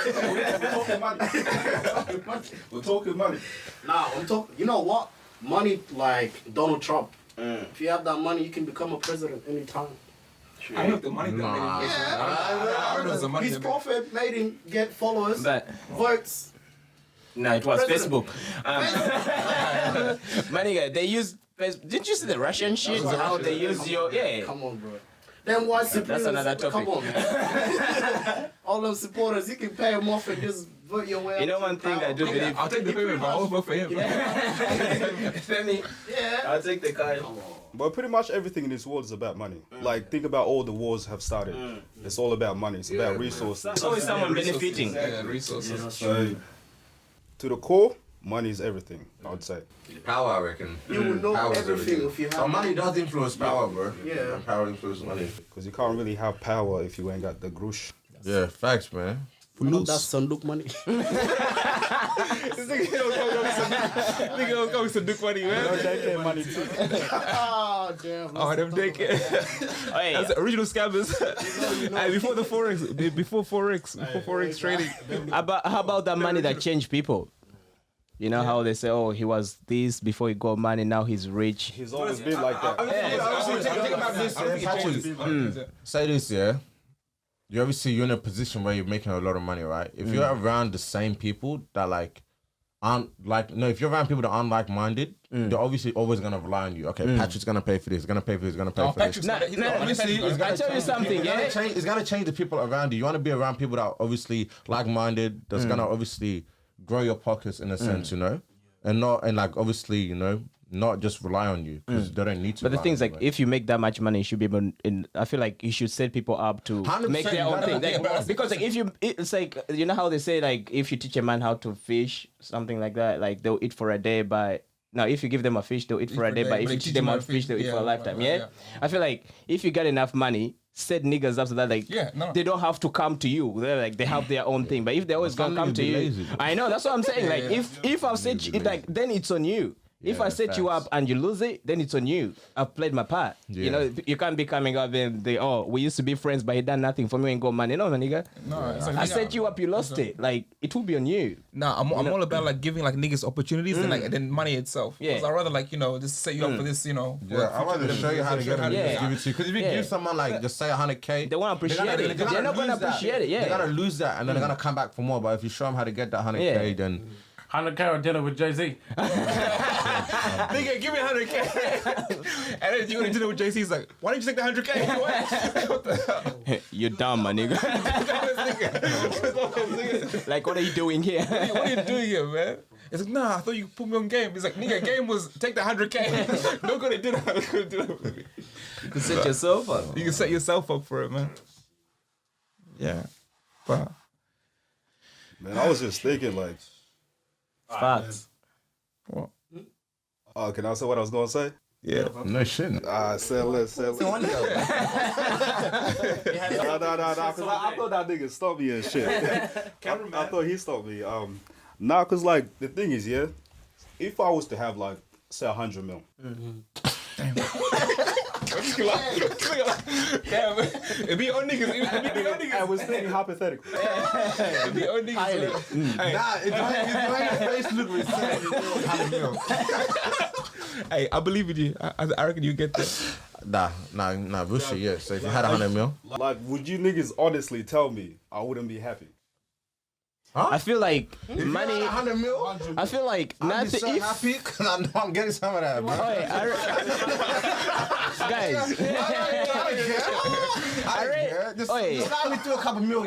We're talking money. Nah, I'm talking. You know what? Money like Donald Trump. If you have that money, you can become a president anytime. I don't know if the money got many. I don't know if the money His got profit made him get followers, But votes. no, it was President. Facebook. My nigga, they use. Didn't you see the Russian shit? How they use your Come on, bro. Then why supporters? another topic. Come on, man. All them supporters, you can pay them off and just vote your way. You know up to one thing power. I do believe. I'll take the payment, but I'll vote for him. Femi, Yeah. I'll take the card. But pretty much everything in this world is about money. Like think about all the wars have started. It's all about money. It's about resources. There's always someone benefiting. Yeah, resources. So, to the core, money is everything. I would say. Power, I reckon. You will know Power is everything if you have So money does influence power, bro. Yeah. Power influences money. Because you can't really have power if you ain't got the grush. Yeah, facts, man. That's Sanduk money. Nigga was going to Duke money, man. money too. Oh, damn. Oh, them daycare. Hey, That's the original scammers. Hey, before Forex trading. how about that money that changed people? You know how they say, oh, he was this before he got money, now he's rich. He's always been like that. Think about this, say this, yeah. You obviously you're in a position where you're making a lot of money, right? If you're around the same people that like aren't like if you're around people that aren't like-minded, they're obviously always gonna rely on you. Okay, Patrick's gonna pay for this, gonna pay for this, gonna pay for this. Obviously, I tell you something, yeah. It's gonna change the people around you. You wanna be around people that are obviously like-minded, that's gonna obviously grow your pockets in a sense, you know? And like obviously, you know, not just rely on you because they don't need to. But the rely thing on is, like, you, if you make that much money, you should be able. I feel like you should set people up to 100%, make their own thing. yeah, Like, because like it's like you know how they say like if you teach a man how to fish, something like that, like they'll eat for a day. But now if you give them a fish, they'll eat for a day. But if you teach them how to fish, they'll eat for a lifetime. Yeah, I feel like if you get enough money. Set niggas up so that like they don't have to come to you. They're like they have their own thing. But if they always gonna come to you, lazy. I know that's what I'm saying. Like if I've set you like then it's on you. If I set you up and you lose it, then it's on you. I've played my part. Yeah. You know, you can't be coming up and we used to be friends, but he done nothing for me and got money. No, my nigga. No, it's like, I set you up, you lost it. Like it will be on you. Nah, I'm all about like giving like niggas opportunities and like then money itself. Yeah. Because I'd rather like just set you up for this, Yeah, I want to show you how to get it. Yeah. Give it to you. Because if you give someone like just say 100K, They won't appreciate it. They're not gonna appreciate it. They're Yeah. gonna lose that and then they're gonna come back for more. But if you show them how to get that 100K, then 100K or dinner with Jay-Z? Nigga, give me 100K. And then you go to dinner with JC. He's like, why didn't you take the 100K? What the hell? You're dumb, my nigga. Like, what are you doing here? What are you doing here, man? It's like, nah, I thought you put me on game. He's like, nigga, game was take the 100K. Don't go to dinner. Don't go to dinner with me. You can set yourself up. You can set yourself up for it, man. Yeah. But Man, I was just thinking, like, Facts. what? can I say what I was gonna say? Yeah. No shit. Say less. No, because I thought that nigga stopped me and shit. I thought he stopped me. Nah, cause like the thing is, yeah, if I was to have like say 100 mil. Damn, it be on niggas. I was thinking hypothetical. It be on niggas. Nah, it's why your face look receptive. Hey, I believe in you. I reckon you get that. Nah, bullshit, yeah. So if you had 100 mil, Like, would you niggas honestly tell me I wouldn't be happy? I feel like money. 100 mil, I feel like I'd be nothing. so happy because I know I'm getting some of that, bro. Guys, I read. Just let me do a couple mil.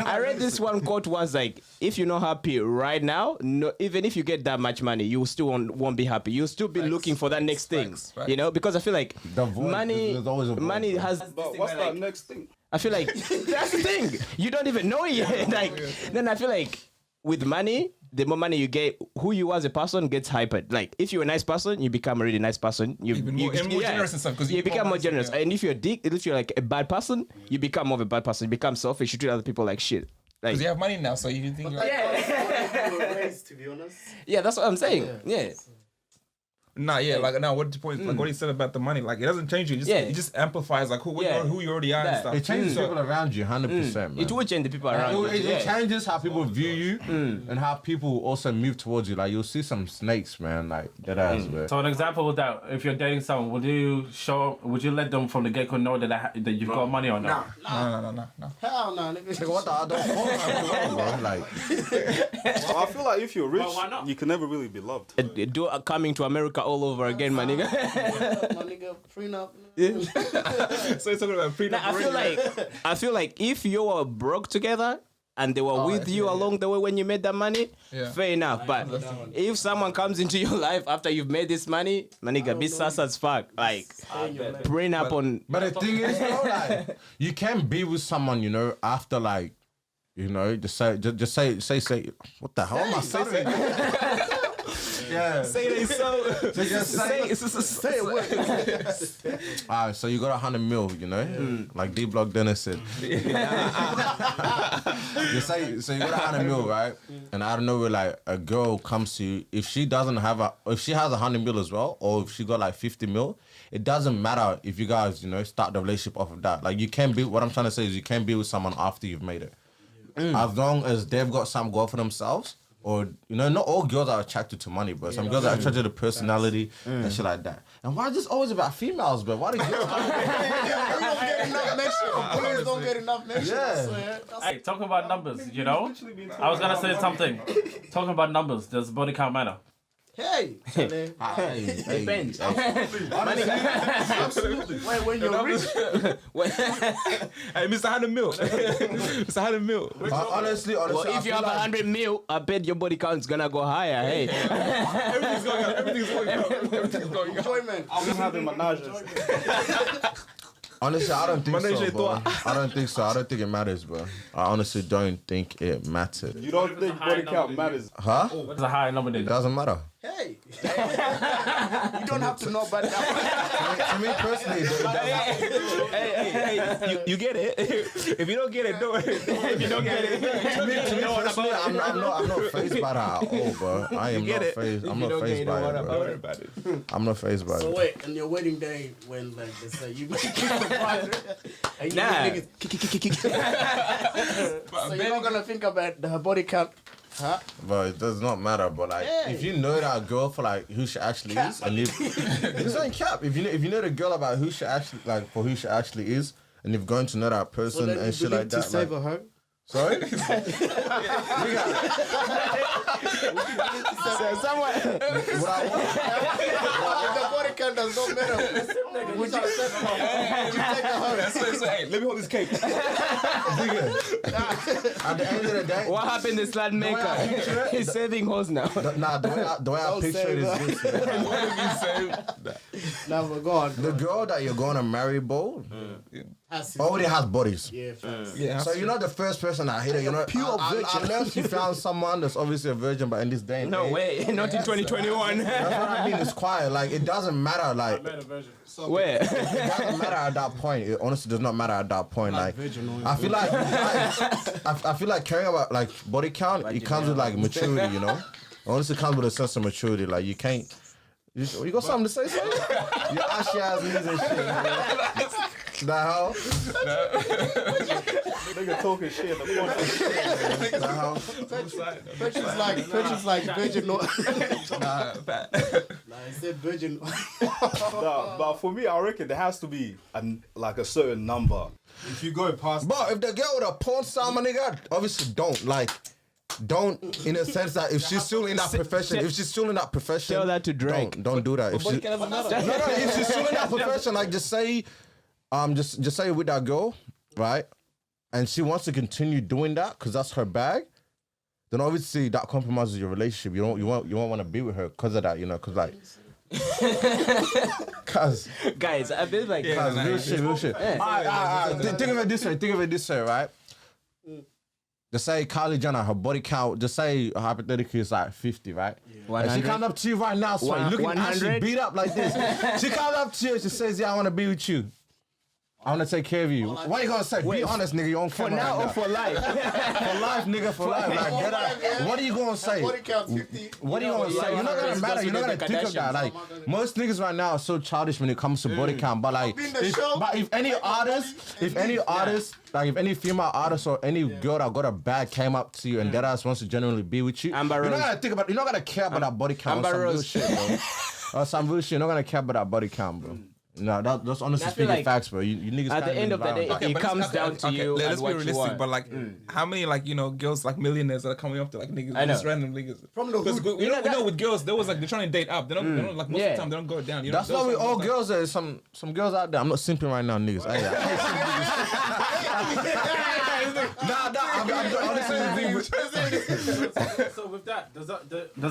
I read this one quote once, like, if you're not happy right now, no, even if you get that much money, you still won't be happy. You'll still be looking for that next thing, you know? Because I feel like The void, money, there's always a void, money bro. has. But what's that next thing? I feel like that's the thing. You don't even know it yet. Like, then I feel like with money, the more money you get, who you are as a person gets hypered. Like, if you're a nice person, you become a really nice person. You Even more generous and stuff, 'cause you become more generous. yeah. And if you're a dick, if you're like a bad person, you become more of a bad person. You become selfish. You treat other people like shit. Like, Because you have money now, so you think like, To be honest. yeah, that's what I'm saying. Yeah. nah, yeah, like now what the point? Like what he said about the money, like it doesn't change you. It just amplifies like who you already are and That. stuff. It changes So- people around you 100%, man. It will change the people around you. It Yeah. changes how people view you and how people also move towards you. Like you'll see some snakes, man. Like that ass, man. So an example of that, if you're dating someone, would you let them from the get-go know that you've got money or not? No. Hell no, nigga. Nigga, what the? I don't want, bro. Like, Well, I feel like if you're rich, Well, why not? you can never really be loved. Do coming to America all over again, my nigga. My nigga, prenup. So it's talking about prenup. Nah, I feel like if you were broke together and they were with you along the way when you made that money, fair enough. But if someone comes into your life after you've made this money, my nigga, be sus as fuck. Like, bring up on. but the thing is, though, like, you can be with someone, you know, after like, you know, just say, what the hell am I saying? Yeah. Say they so. Say it. Alright, so you got 100 mil, you know, like D Block Dennis said. So you got 100 mil, right? And I don't know where like a girl comes to you, if she has 100 mil as well, or if she got like 50 mil, it doesn't matter if you guys, you know, start the relationship off of that. Like you can be. What I'm trying to say is you can be with someone after you've made it, as long as they've got some goal for themselves. Or, you know, not all girls are attracted to money, bro. Some girls are attracted to personality and shit like that. And why is this always about females, bro? Why do girls Boys don't get enough mention. Yeah. Hey, talking about numbers, you know? I was gonna say something. Talking about numbers, does body count matter? Hey. Depends. Absolutely. When you're rich. Hey, Mr. 100 mil. Mr. 100 mil. Honestly, Well, if you have 100 mil, I bet your body count's gonna go higher. Hey, Everything's going up. Everything's going up. Enjoyment. I'm having menages. honestly, I don't think Maneja so, bro. toi. I don't think so. I don't think it matters, bro. I honestly don't think it matters. You don't think body count matters? Huh? What's a high number It then? doesn't matter. Hey. You don't have to know about that. To me personally, it doesn't. Hey, you get it. If you don't get it, don't. If you don't get it, To me personally, I'm not fazed by that at all, bro. I am not fazed. I'm not fazed by it, bro. I'm not fazed by So it. wait, on your wedding day, when like they say you make surprise, and you Nah. niggas, so you're not gonna think about the body count, huh? But it does not matter. But like, Yeah. if you know that girl for like who she actually is, and if this ain't cap. If you know the girl about who she actually like for who she actually is, and you've gone to know that So person then and you shit believe like to that, save like, a hoe. Sorry? So someone. If the body count does not matter, would you take her home? Hey, let me hold this cake. At the end of the day, What happened to Slad Maker? He's saving hoes now. nah, the way I picture it is this. Nah, but go on. The girl that you're gonna marry, bro, already has bodies. Yeah, facts. Yeah. So you're not the first person I hit it. You know, unless you found someone that's obviously a virgin, but in this day and No age, way, not in 2021. that's what I mean. It's quiet. Like it doesn't matter. Like Where? it doesn't matter at that point. It honestly does not matter at that point. Like I feel like I feel like caring about like body count. It comes with like maturity. You know, honestly, it comes with a sense of maturity. Like you can't. You got something to say? Son? Your ashy ass knees and shit. The hell? Nigga talking shit in the podcast. The hell? Pictures like virgin. No, Nah, I said virgin. Nah, but for me, I reckon there has to be like a certain number. If you go past, But if the girl with a porn star, my nigga, obviously don't in a sense that if she's still in that profession, Tell that to Drake. Don't do that. If she, no, if she's still in that profession, like just say you're with that girl, right? And she wants to continue doing that because that's her bag. Then obviously that compromises your relationship. You won't want to be with her because of that, you know, because like. Guys, I feel like Real shit. Think of it this way, right? Just say Kylie Jenner, her body count, just say hypothetically it's like 50, right? And she comes up to you right now, so you're looking actually beat up like this. She comes up to you and she says, yeah, I want to be with you. I want to take care of you. What are you going to say? Be honest, nigga, you don't care for now or for life. For life, nigga, for life. Like, get out. What are you going to say? Body count 50. What are you going to say? You're not going to matter. You're not going to think of that. Like, most niggas right now are so childish when it comes to body count. But like, if any female artist or any girl that got a bag came up to you and that ass wants to genuinely be with you, you're not going to think about, you're not going to care about that body count or some real shit, bro. Or some real shit. You're not going to care about that body count, bro. No, that's honestly speaking like facts, bro. You niggas at the end of the day, it comes down to you. Let's and be what you realistic, want. but like, how many like girls like millionaires that are coming up to like niggas, I know. just random niggas From the because hood. we know with girls they was like they're trying to date up. They don't like most of the time they don't go down. You know? That's not with all girls. There's some girls out there. I'm not simping right now, niggas. Hey, So with that, does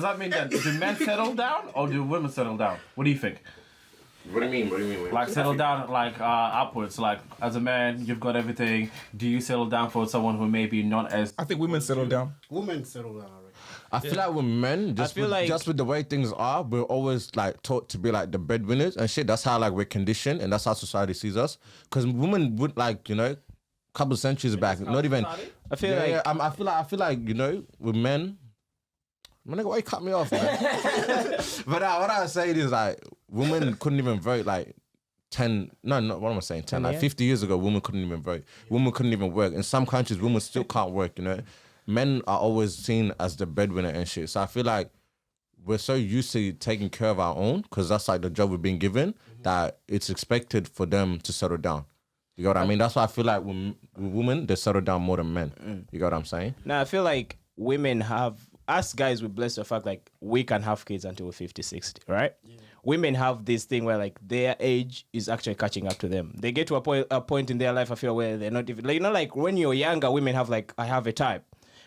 that mean that do men settle down or do women settle down? What do you think? What do you mean? Like settle down, like upwards. Like as a man, you've got everything. Do you settle down for someone who maybe not as? I think women settle down. Women settle down, I reckon. I feel like with men, just with the way things are, we're always like taught to be like the breadwinners and shit. That's how like we're conditioned, and that's how society sees us. Because women would like a couple of centuries back, not even. I feel like I feel like with men. Man, nigga, why you cut me off, man? But what I was saying is like women couldn't even vote like 10. No, what am I saying? 10. Like 50 years ago, women couldn't even vote. Women couldn't even work. In some countries, women still can't work. Men are always seen as the breadwinner and shit. So I feel like we're so used to taking care of our own because that's like the job we've been given that it's expected for them to settle down. You know what I mean? That's why I feel like with women, they settle down more than men. You know what I'm saying? Now I feel like women have. Us guys, we bless the fact like we can have kids until we're 50, 60, right? Yeah. Women have this thing where like their age is actually catching up to them. They get to a point in their life, I feel, where they're not even like like when you're younger, women have like I have a type,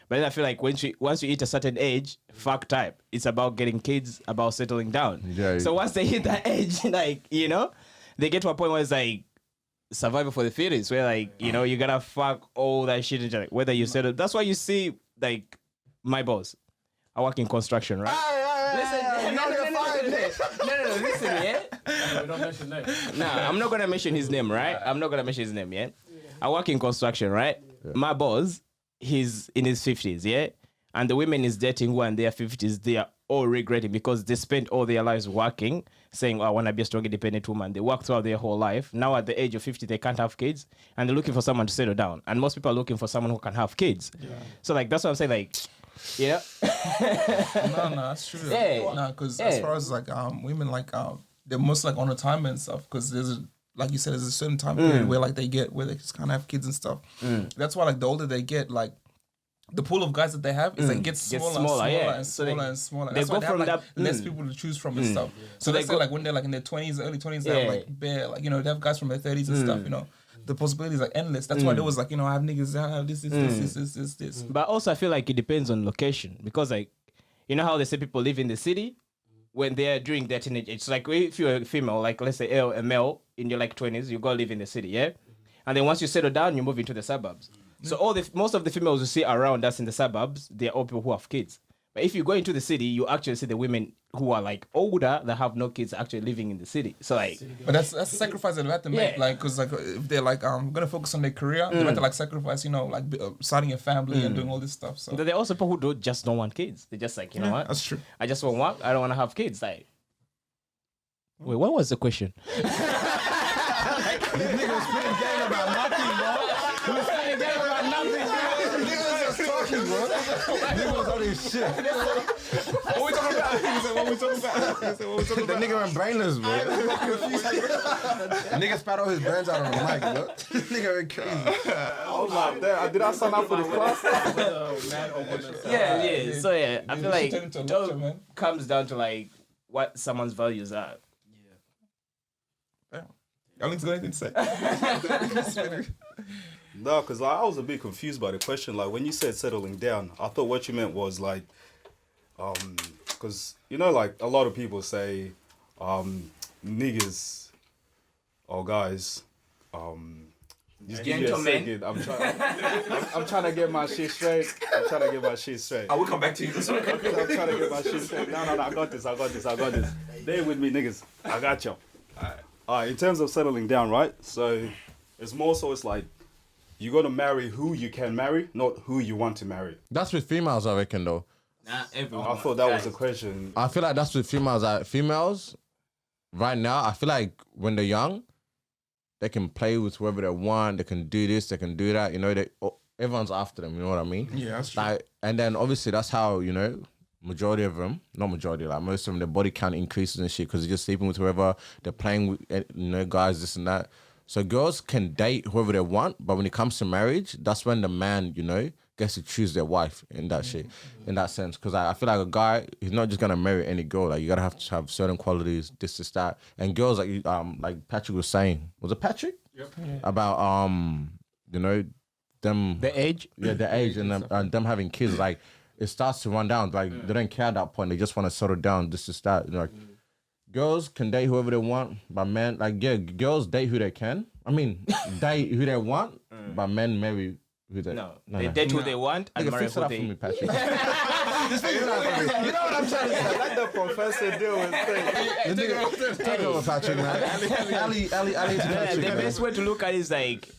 but then I feel like once you hit a certain age, fuck type. It's about getting kids, about settling down. Yeah. So once they hit that age, like they get to a point where it's like survival for the fittest, where like you gotta fuck all that shit, like, whether you settle. That's why you see like my boss. I work in construction, right? No, listen, yeah? We don't mention names. Nah, I'm not going to mention his name, right? I'm not going to mention his name, yeah? I work in construction, right? Yeah. My boss, he's in his 50s, yeah? And the women he's dating who are in their 50s, they are all regretting because they spent all their lives working, saying, I want to be a strong, independent woman. They work throughout their whole life. Now at the age of 50, they can't have kids. And they're looking for someone to settle down. And most people are looking for someone who can have kids. Yeah. So, like, that's what I'm saying, like... No, that's true. Yeah. No, because as far as like women like they're most like on a time and stuff because there's like you said there's a certain time period where like they just can't have kids and stuff. That's why like the older they get like the pool of guys that they have is like gets smaller, and smaller, yeah. and So smaller and smaller. they That's go why they have from like that- less people to choose from and stuff. So they they say go- like when they're like in their 20s, early 20s, they have like bare, like, you know, they have guys from their 30s and stuff, you know. The possibilities are endless. That's why there was like, you know, I have niggas, I have this. But also, I feel like it depends on location because, like, you know how they say people live in the city when they're during their teenage age. It's like if you're a female, like let's say a male in your like 20s, you go live in the city, yeah, and then once you settle down, you move into the suburbs. So most of the females you see around us in the suburbs, they're all people who have kids. But if you go into the city, you actually see the women who are like older that have no kids actually living in the city. So like, But that's a sacrifice that they have to make, like, because like if they're like gonna focus on their career, they have to like sacrifice, you know, like starting a family and doing all this stuff. So there are also people who just don't want kids. They're just like, you know what? that's true. I just want work. I don't want to have kids. Like, wait, what was the question? This nigga was spitting game about nothing, bro. He was spitting game about nothing, bro. Nigga was just talking, bro. Nigga was on his shit. What we talking about? What we talking about? The nigga went brainless, bro. Nigga spat all his brains out on the mic, bro. This nigga went crazy. I was like, damn, did I sign up for this class? Yeah. So yeah, I feel like turn into a it lecture, all man. comes down to like what someone's values are. Alex got anything to say? No, because like, I was a bit confused by the question. Like when you said settling down, I thought what you meant was like, because you know, like a lot of people say, niggas or guys, just give me a second. I'm trying to get my shit straight. I will come back to you. I'm trying to get my shit straight. No, I got this. Stay with me, niggas. I got you. Alright, in terms of settling down, right? So it's more so it's like you gotta marry who you can marry, not who you want to marry. That's with females, I reckon, though. Nah, everyone. I thought that was the question. I feel like that's with females. Females, right now, I feel like when they're young, they can play with whoever they want. They can do this, they can do that. You know, everyone's after them. You know what I mean? Yeah, that's true. Like, and then obviously that's how, you know, majority of them, not majority, like most of them, their body count increases and shit because they're just sleeping with whoever, they're playing with, you know, guys, this and that. So girls can date whoever they want, but when it comes to marriage, that's when the man, you know, gets to choose their wife in that shit, in that sense. Because I feel like a guy, he's not just gonna marry any girl. Like you gotta have to have certain qualities, this, that. And girls, like Patrick was saying, was it Patrick? Yep. About you know, them The age? Yeah, the age and them having kids, like it starts to run down. Like they don't care at that point. They just want to settle down. This is that. You know, like girls can date whoever they want, but men, like girls date who they can. I mean, date who they want, but men marry who they. They date who they want and Nigga, marry fix it who up for me, they. Patrick. Just fix it up for me. You know what I'm trying to say? Let the professor deal with things. Take over, Patrick, man. Ali, The best way to look at it is like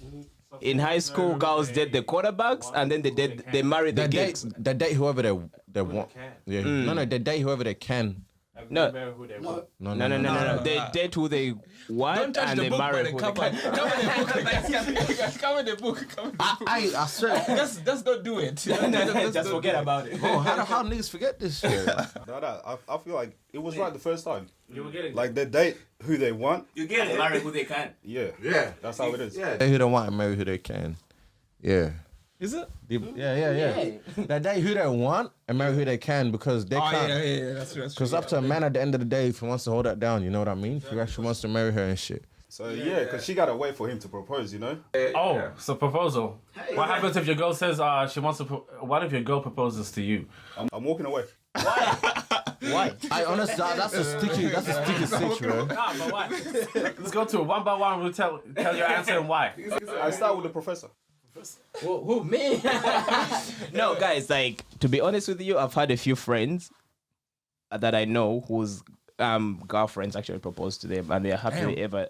in high school, girls date the quarterbacks and then they marry the gigs. They date whoever they want. Yeah. No, they date whoever they can. No. Who they want. No. They date who they want Don't touch and the they book, marry brother. who Come they on. can. Come in the book. I swear. Just don't do it. Just forget about it. Bro, how niggas forget this shit? No, I feel like it was right the first time. You were getting Like they date who they want. You get it. Marry who they can. Yeah, that's how it is. Date who they want and marry who they can. Yeah. Is it? Yeah. They date who they want and marry who they can because they can't. Yeah. That's true. Because up to a man at the end of the day, if he wants to hold that down, you know what I mean? If he actually wants to marry her and shit. So yeah, because she gotta wait for him to propose, you know. Oh, so proposal. What happens if your girl says she wants to? What if your girl proposes to you? I'm walking away. Why? I honestly, that's a sticky stitch, bro. Nah, but why? Let's go to it one by one. We'll tell your answer and why. I start with the professor. Who me? No, guys. Like to be honest with you, I've had a few friends that I know whose girlfriends actually proposed to them, and they're happily ever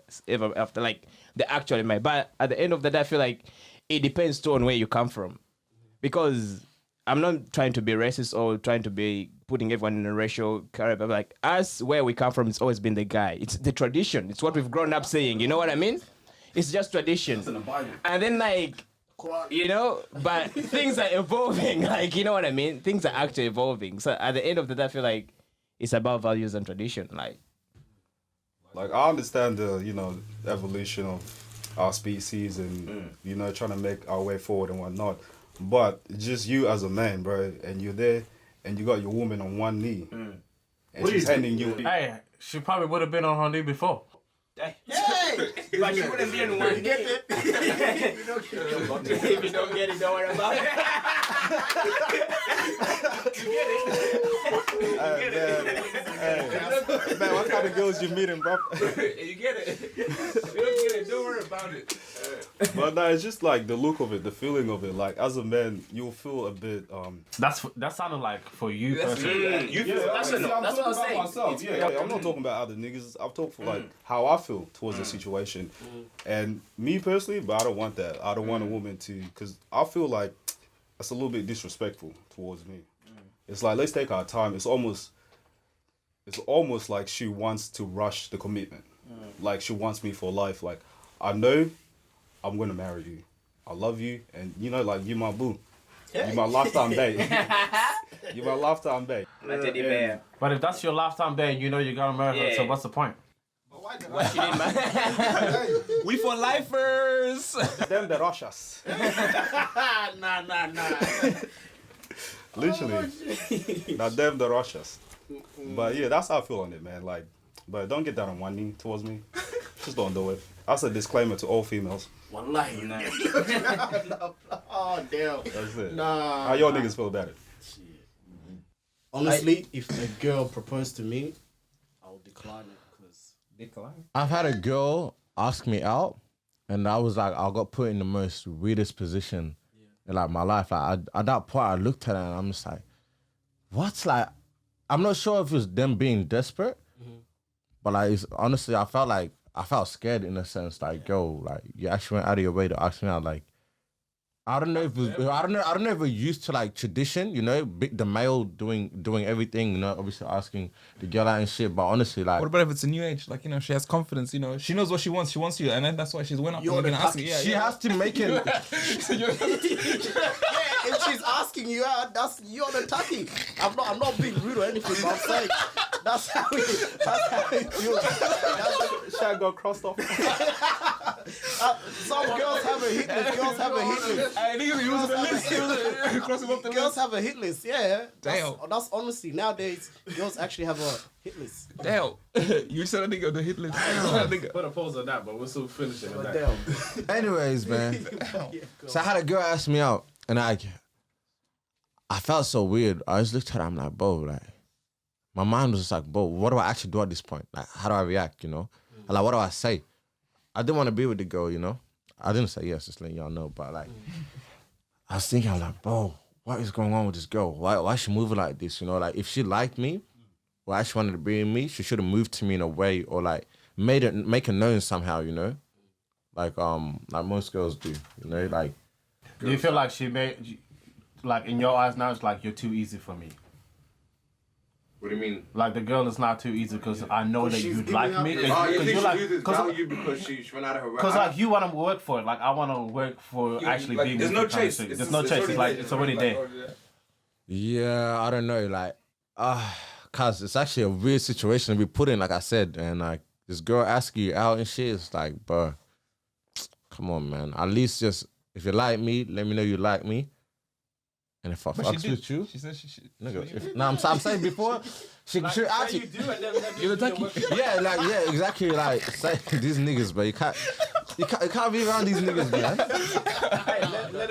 after. Like they're actually married. But at the end of the day, I feel like it depends too on where you come from, because I'm not trying to be racist or trying to be putting everyone in a racial category. But like us, where we come from, it's always been the guy. It's the tradition. It's what we've grown up saying. You know what I mean? It's just tradition. And then like, you know, but things are evolving. Like, you know what I mean? Things are actually evolving. So at the end of the day, I feel like it's about values and tradition. Like I understand the, you know, evolution of our species and, you know, trying to make our way forward and whatnot. but just you as a man, bro, and you're there, and you got your woman on one knee, and she's handing you. Hey, she probably would have been on her knee before. Hey! But you wouldn't be in one. Get it? If you don't get it, don't worry about it. You get it? Man, what kind of girls you meeting, bro? You get it. You don't get it. Don't worry about it. But no, it's just like the look of it, the feeling of it. Like as a man, you'll feel a bit. That sounded like for you personally. You feel That's what I'm saying. Myself. Yeah, I'm not talking about other niggas. I'm talking for like how I feel towards the situation, and me personally. But I don't want that. I don't want a woman to, because I feel like that's a little bit disrespectful towards me. It's like, let's take our time. It's almost like she wants to rush the commitment. Like she wants me for life. Like I know I'm gonna marry you. I love you, and you know, like you my boo. You my lifetime babe. You my lifetime babe. My teddy bear. But if that's your lifetime babe, you know you're gonna marry her. So Yeah. what's the point? What she didn't mind. We for lifers. Them the Russians. Nah. Literally. Now them the Russians. But yeah, that's how I feel on it, man. Like, but don't get down on one knee towards me. Just don't do it. That's a disclaimer to all females. Wallahi. Oh, damn. That's it. Nah. How y'all niggas feel about it? Honestly, if a girl proposed to me, I'll decline it because I've had a girl ask me out, and I was like, I got put in the most weirdest position in like my life. Like, at that point, I looked at her and I'm just like, what's like? I'm not sure if it was them being desperate, but like, it's, honestly, I felt scared in a sense. Like, yo, like you actually went out of your way to ask me out. Like, I don't know if it was, I don't know if we're used to like tradition, you know, the male doing everything, you know, obviously asking the girl out and shit. But honestly, like, What about if it's a new age? Like, you know, she has confidence, you know, she knows what she wants you, and then that's why she's went up You're and the gonna ask you. cocky- she has to make it. if she's asking you out, that's you're the tucky. I'm not being rude or anything, but I'm saying that's how it feels. Shaq got crossed off. Some girls have a hit list. Girls have a hit list. Hey, niggas be using the list. Cross him off the Girls list. have a hit list. Yeah. Damn. That's honestly nowadays girls actually have a hit list. Damn. You said a nigga on the hit list. Damn. Nigga. Put a pause on that, but we're still finishing But damn. Anyways, man. So I had a girl ask me out, and I felt so weird. I just looked at her, I'm like, bro, like, my mind was just like, bro, what do I actually do at this point? Like, how do I react, you know? And like, what do I say? I didn't want to be with the girl, you know? I didn't say yes, just letting y'all know, but like, I was thinking, I'm like, bro, what is going on with this girl? Why is she moving like this, you know? Like, if she liked me, or actually wanted to be with me, she should have moved to me in a way, or like, make it known somehow, you know? Like most girls do, you know? Like, Do you feel like she made, like in your eyes now, it's like you're too easy for me? What do you mean? Like the girl is not too easy because I know that she's you'd giving like up me. the- Oh, you Because think you're she like, uses value because she went out of her way? because like you want to work for it. Like I want to work for actually like, being there's with no you kind of chase. thing. It's There's just- no it's chase. It's already like it's already there. yeah, I don't know, like, cause it's actually a weird situation to be put in, like I said, and like this girl asking you out and shit, it's like, bro, come on, man. At least just if you like me, let me know you like me. And if I But fucks she with you, She said she should. nigga, I'm saying before, she should actually, You're the tucky. yeah, like, yeah, exactly, like, say these niggas, bro, you can't be around these niggas, man.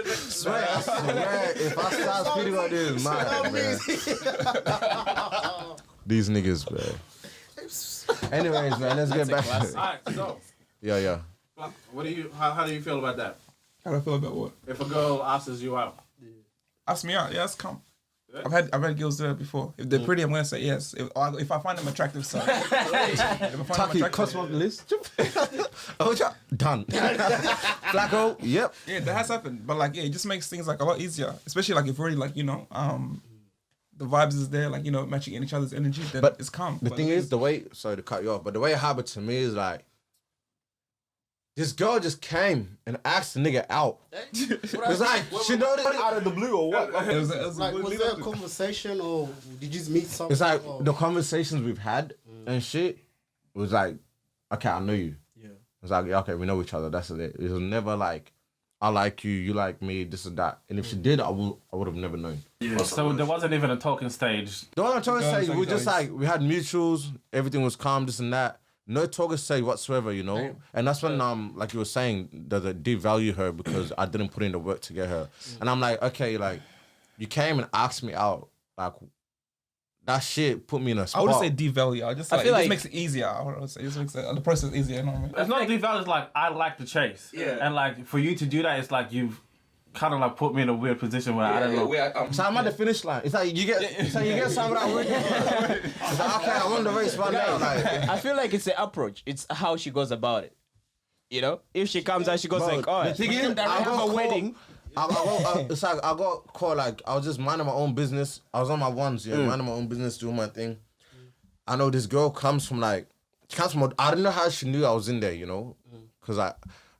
Swear, I swear, if I start speaking like this, man. These niggas, bro. Anyways, man, let's get back. Alright, so Yeah. what do you? How do you feel about that? How do I feel about what? If a girl asks you out, Ask me out. Yeah, that's come. I've had girls do it before. If they're pretty, I'm gonna say yes. If I find them attractive, so. If I find Tucky, them cross attractive, off the list. Oh, done. Flacco, yep. yeah, that has happened. But like, yeah, it just makes things like a lot easier. Especially like if already like, you know, the vibes is there, like, you know, matching in each other's energy, then But it's calm. The But thing is, the way, sorry to cut you off, but the way it happened to me is like, this girl just came and asked the nigga out. It's like, she noticed. Out of the blue or what? it was Like, was there a conversation or did you just meet someone? It's like or- the conversations we've had and shit was like, okay, I know you. Yeah. It's like, yeah, okay, we know each other. That's it. It was never like, I like you, you like me, this and that. And if she did, I would have never known. Yeah. So there wasn't even a talking stage. The one I'm trying to say, we just like, we had mutuals, everything was calm, this and that. No talking stage whatsoever, you know? And that's when, like you were saying, that I devalue her because I didn't put in the work to get her. And I'm like, okay, like, you came and asked me out, like, that shit put me in a spot. I wouldn't say devalue. I feel like- it just makes it easier. I would say it just makes the process easier. You know what I mean? It's not devalue. It's like I like the chase. Yeah. And like for you to do that, it's like you've kind of like put me in a weird position where I don't know. So I'm at the finish line. It's like you get some of that work. It's like, okay, I won the race right now. Like, I feel like it's the approach. It's how she goes about it. You know, if she comes out, she goes like, "Oh, the thing is, I have a wedding." It's like I got caught. Like I was just minding my own business. I was on my ones, minding my own business, doing my thing. I know this girl comes from like, she comes from. I didn't know how she knew I was in there, you know, because I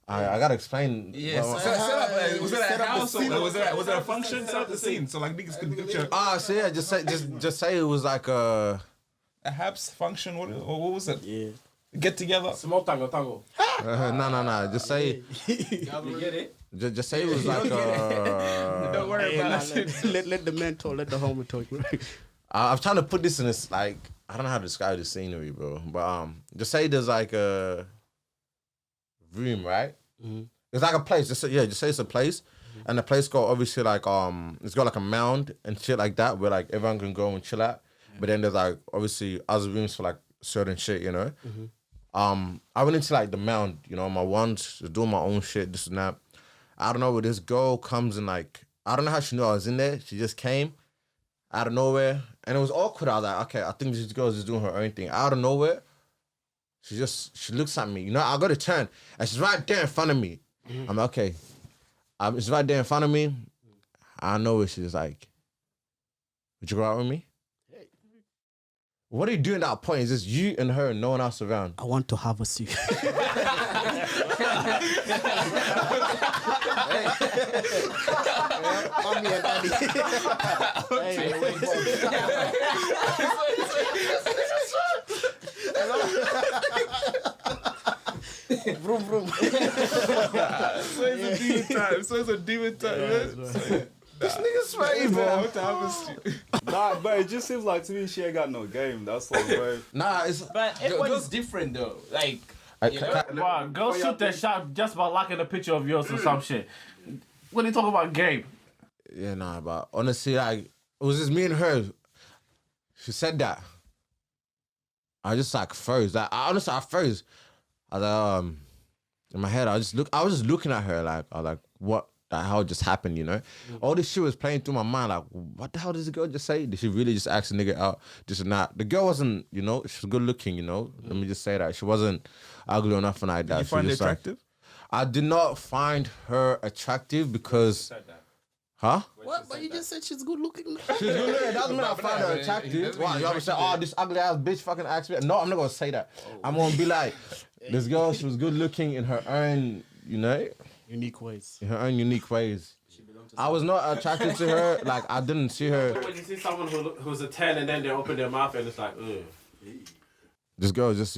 gotta explain. Yeah, set up. Was it a house? Was it a function? Set up the scene so like niggas could picture. So yeah, just say it was like a Habs function. What was it? Yeah. Get together. Small tango. no. Just say. You get it? Just say it was like Don't worry about it. Let the man talk. Let the homie talk. I'm trying to put this in this like I don't know how to describe the scenery, bro. But just say there's like a room, right? Mm-hmm. It's like a place. Just say it's a place, and the place got obviously like it's got like a mound and shit like that where like everyone can go and chill at. But then there's like obviously other rooms for like certain shit, you know. I went into like the mound, you know, my ones, just doing my own shit, this and that. I don't know, but this girl comes and like, I don't know how she knew I was in there. She just came out of nowhere. And it was awkward. I was like, okay, I think this girl's just doing her own thing. Out of nowhere, she looks at me. You know, I got to turn. And she's right there in front of me. I'm like, okay. It's right there in front of me. I know it. She's like, would you go out with me? What are you doing at that point? It's just you and her and no one else around. I want to have a seat. Mommy and daddy. Vroom, vroom. So it's a demon time. Man. This nigga's sweaty, bro. Nah, but it just seems like to me she ain't got no game. That's all, bro. Nah, it's... But everyone's different though. Like, Wow, girl shoot that shot just by liking a picture of yours or some shit. What are you talking about, game? Yeah, nah, but honestly, like, it was just me and her. She said that. I just like froze. Like, honestly, I froze. I was like, in my head, I was just looking at her like, I was like, what the hell just happened, you know? All this shit was playing through my mind, like, what the hell did the girl just say? Did she really just ask a nigga out? This and that. The girl wasn't, you know, she was good looking, you know? Let me just say that. She wasn't ugly or nothing like that. Did you find it attractive? I did not find her attractive because... Huh? What? But you just said she's good looking. She's good looking. That doesn't mean I find her attractive. Wow, you ever say, oh, this ugly ass bitch fucking asked me? No, I'm not gonna say that. I'm gonna be like, this girl, she was good looking in her own, you know, Unique ways. in her own unique ways. I was not attracted to her. Like, I didn't see her. When you see someone who's a 10 and then they open their mouth and it's like, ugh. This girl she's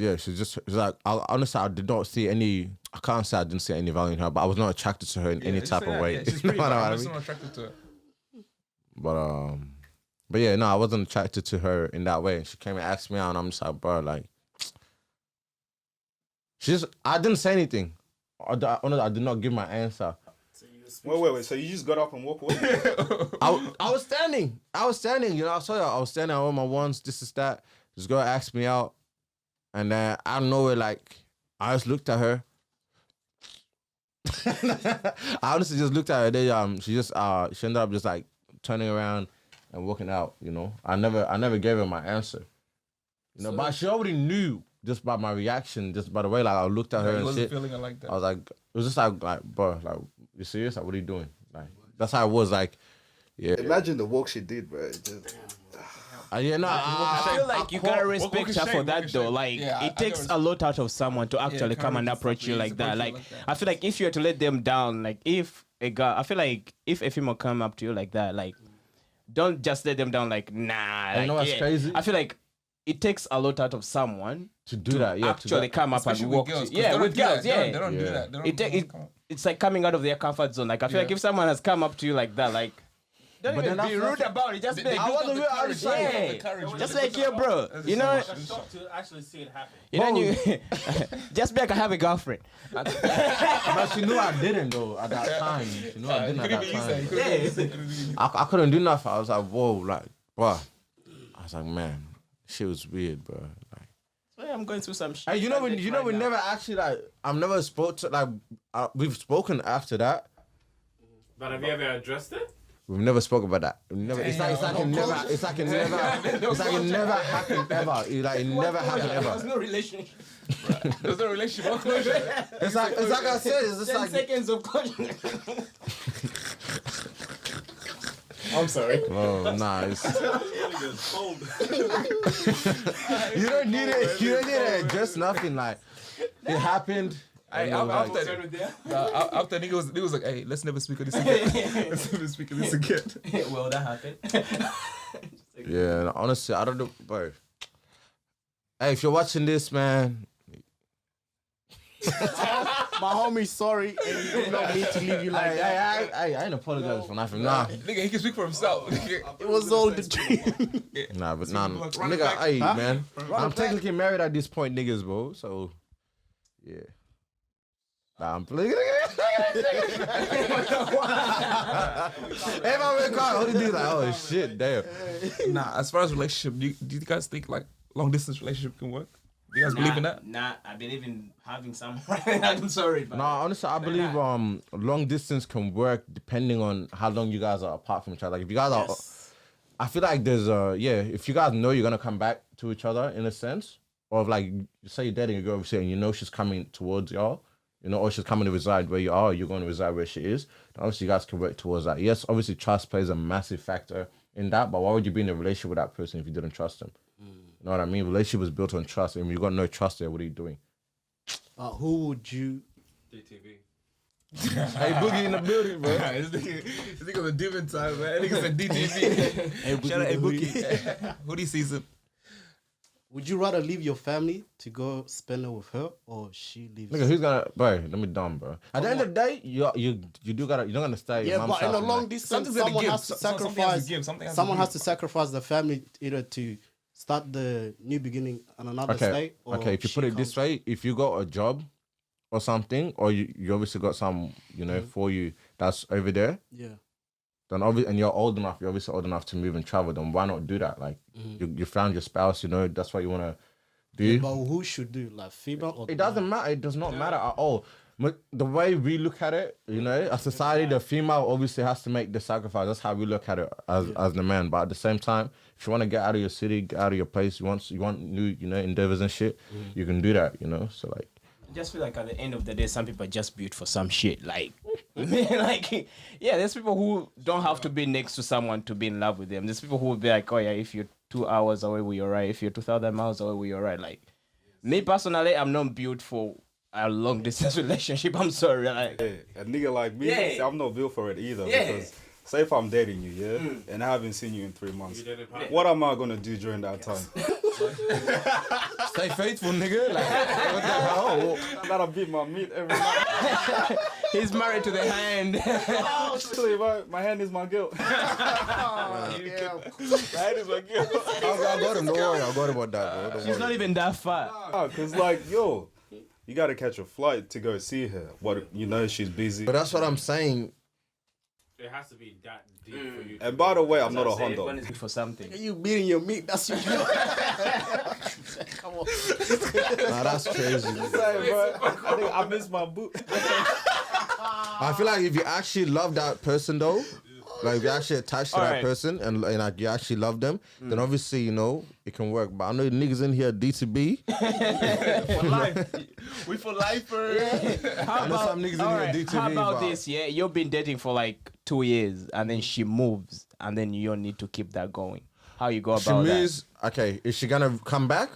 like, honestly, I did not see any, I can't say I didn't see any value in her, but I was not attracted to her in any type of way. Yeah, she's pretty. You know what I I'm mean? just not attracted to her. But yeah, no, I wasn't attracted to her in that way. She came and asked me out, and I'm just like, bro, like, I didn't say anything. I did not give my answer. Wait. So you just got up and walked away? I was standing. You know, I saw you. I was standing on my ones. This is that. This girl asked me out, and then I don't know where. Like, I just looked at her. I honestly just looked at her. Then she ended up just like turning around and walking out. You know, I never gave her my answer. You know, but she already knew just by my reaction, just by the way like I looked at her You and wasn't shit. feeling it like that. I was like, it was just like, bro, like, you serious? Like, what are you doing? Like, that's how it was. Like, yeah. Imagine the work she did, bro. Yeah, no, I feel like you gotta respect her for that though. Like, it takes a lot out of someone to actually come and approach you like that. Like, I feel like if you were to let them down, like, if a guy, I feel like if a female come up to you like that, like, don't just let them down. Like, nah. You know what's crazy? I feel like it takes a lot out of someone to do that. Yeah, actually come up and Especially walk. with girls, Yeah, with girls. Yeah, they don't do that. They don't It it's like coming out of their comfort zone. Like I feel like if someone has come up to you like that, like don't But even then be that's- rude about it. Just be like, I wasn't real. I was like, just like yeah, bro. You know, I'm shocked to actually see it happen. you know, you just be like I have a girlfriend. but she knew I didn't though at that time. She knew I didn't at that time. I couldn't do nothing. I was like, whoa, like, bro. I was like, man, shit was weird, bro. Like, So, I'm going through some shit. hey, we never actually like. I've never spoke to like. We've spoken after that. But have you ever addressed it? We've never spoken about that. We've never, it's like it never happened ever. It's like it never happened ever. There's no relationship. There's no relationship. No closure. It's like I said. It's just 10 like. seconds of closure. I'm sorry. Oh, nice. You don't need it. You don't need to adjust nothing. Like it happened. After nigga was like, hey, let's never speak of this again. Let's never speak of this again. Well, that happened. Yeah, honestly, I don't know, bro. Hey, if you're watching this, man. My homie, sorry, and you did not mean to leave you like that. I ain't apologizing for nothing. Nah, Nigga, he can speak for himself. It was all the dream. nigga, hey, man. I'm technically married at this point, niggas, bro. So, yeah. Nah, I'm playing. Hey, my man, car. What did you do? Like, oh shit, damn. Nah, as far as relationship, do you guys think like long distance relationship can work? Do you guys believe in that? Nah, I believe in having some. I'm sorry, but No, honestly, I believe long distance can work depending on how long you guys are apart from each other. Like if you guys are, I feel like there's if you guys know you're gonna come back to each other in a sense, or if like say you're dating a girl and you know she's coming towards y'all, you know, or she's coming to reside where you are, or you're going to reside where she is. Then obviously you guys can work towards that. Yes, obviously trust plays a massive factor in that, but why would you be in a relationship with that person if you didn't trust them? You know what I mean? Relationship is built on trust, and if you got no trust there, what are you doing? Who would you? DTV. Hey, Boogie in the building, bro. This nigga was a different time, man. Nigga said DTV. Shout out, hey, Boogie. Hoodie season. Would you rather leave your family to go spend it with her, or she leaves? Nigga, who's gonna, bro? Let me dumb, bro. At the end of the day, you do gotta, you're not gonna stay. at your Yeah, mom's but in house a and long like- distance, Something's gotta someone give. has to Something has to sacrifice. give. Something has to Someone give. has to sacrifice the family either to start the new beginning on another state. Or Okay. If you she put it this comes- way, if you got a job or something, or you obviously got some, you know, for you that's over there, Yeah. then obviously, and you're obviously old enough to move and travel, then why not do that? Like, you found your spouse, you know, that's what you wanna do. But who should do, like female or? It doesn't matter. It does not matter at all. But the way we look at it, you know, as society, the female obviously has to make the sacrifice. That's how we look at it as the man. But at the same time, if you want to get out of your city, get out of your place, you want new, you know, endeavors and shit, you can do that, you know. So like, I just feel like at the end of the day, some people are just built for some shit. Like, like, yeah, there's people who don't have to be next to someone to be in love with them. There's people who will be like, oh yeah, if you're 2 hours away, we're alright. If you're 2,000 miles away, we're alright. Like, me personally, I'm not built for a long distance relationship. I'm sorry. Like, Hey, a nigga like me, Yeah. I'm not built for it either. Yeah. Because say if I'm dating you, yeah, and I haven't seen you in 3 months, You did it, pal. what am I gonna do during that time? stay faithful, nigga. Like, what the hell? I gotta beat my meat every night. he's married to the hand. Actually, my hand is my guilt. I got him. Don't worry. I got him about that, bro. Don't She's worry. not even that far. Cause like, yo, you gotta catch a flight to go see her. What, you know, she's busy. But that's what I'm saying. It has to be that deep for you. And by the way, I'm not a When Honda. it's for something. You beating your meat? That's your Come on. Nah, that's crazy. Sorry, bro. I think I missed my boot. I feel like if you actually love that person though, like if you're actually attached to that Alright. person and like you actually love them, then obviously, you know, it can work. But I know niggas in here D2B. For life. We for lifers. How I know some niggas in here alright, DTV, how about but- this? Yeah, you've been dating for like 2 years, and then she moves, and then you don't need to keep that going. How you go She about that? moves. Okay, is she gonna come back?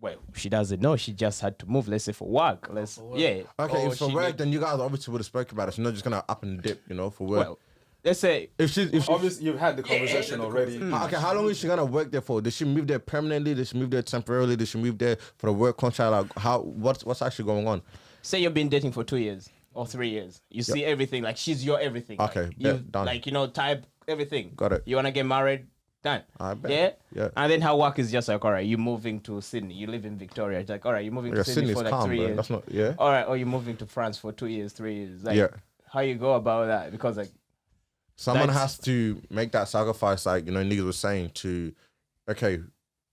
Well, she doesn't know. She just had to move. Let's say for work. Yeah. Okay, Or if for she work, need- then you guys obviously would have spoken about it. She's not just gonna up and dip, you know, for work. Well, let's say if she Obviously, you've had the conversation already. okay, how long is she gonna work there for? Did she move there permanently? Did she move there temporarily? Did she move there for the work contract? Like, what's actually going on? say you've been dating for 2 years. or 3 years. You see everything, like she's your everything. Okay, like, you done. like type everything. Got it. You wanna get married? Done. I bet. Yeah. Yeah. And then how work is just like, all right, you're moving to Sydney. You live in Victoria. It's like, all right, you're moving to Sydney Sydney's for like calm, 3 bro. years. That's not. Yeah. All right, or you're moving to France for 2 years, 3 years. Like, Yeah. how you go about that? Because like, Someone That's- has to make that sacrifice, like, niggas was saying, to, okay,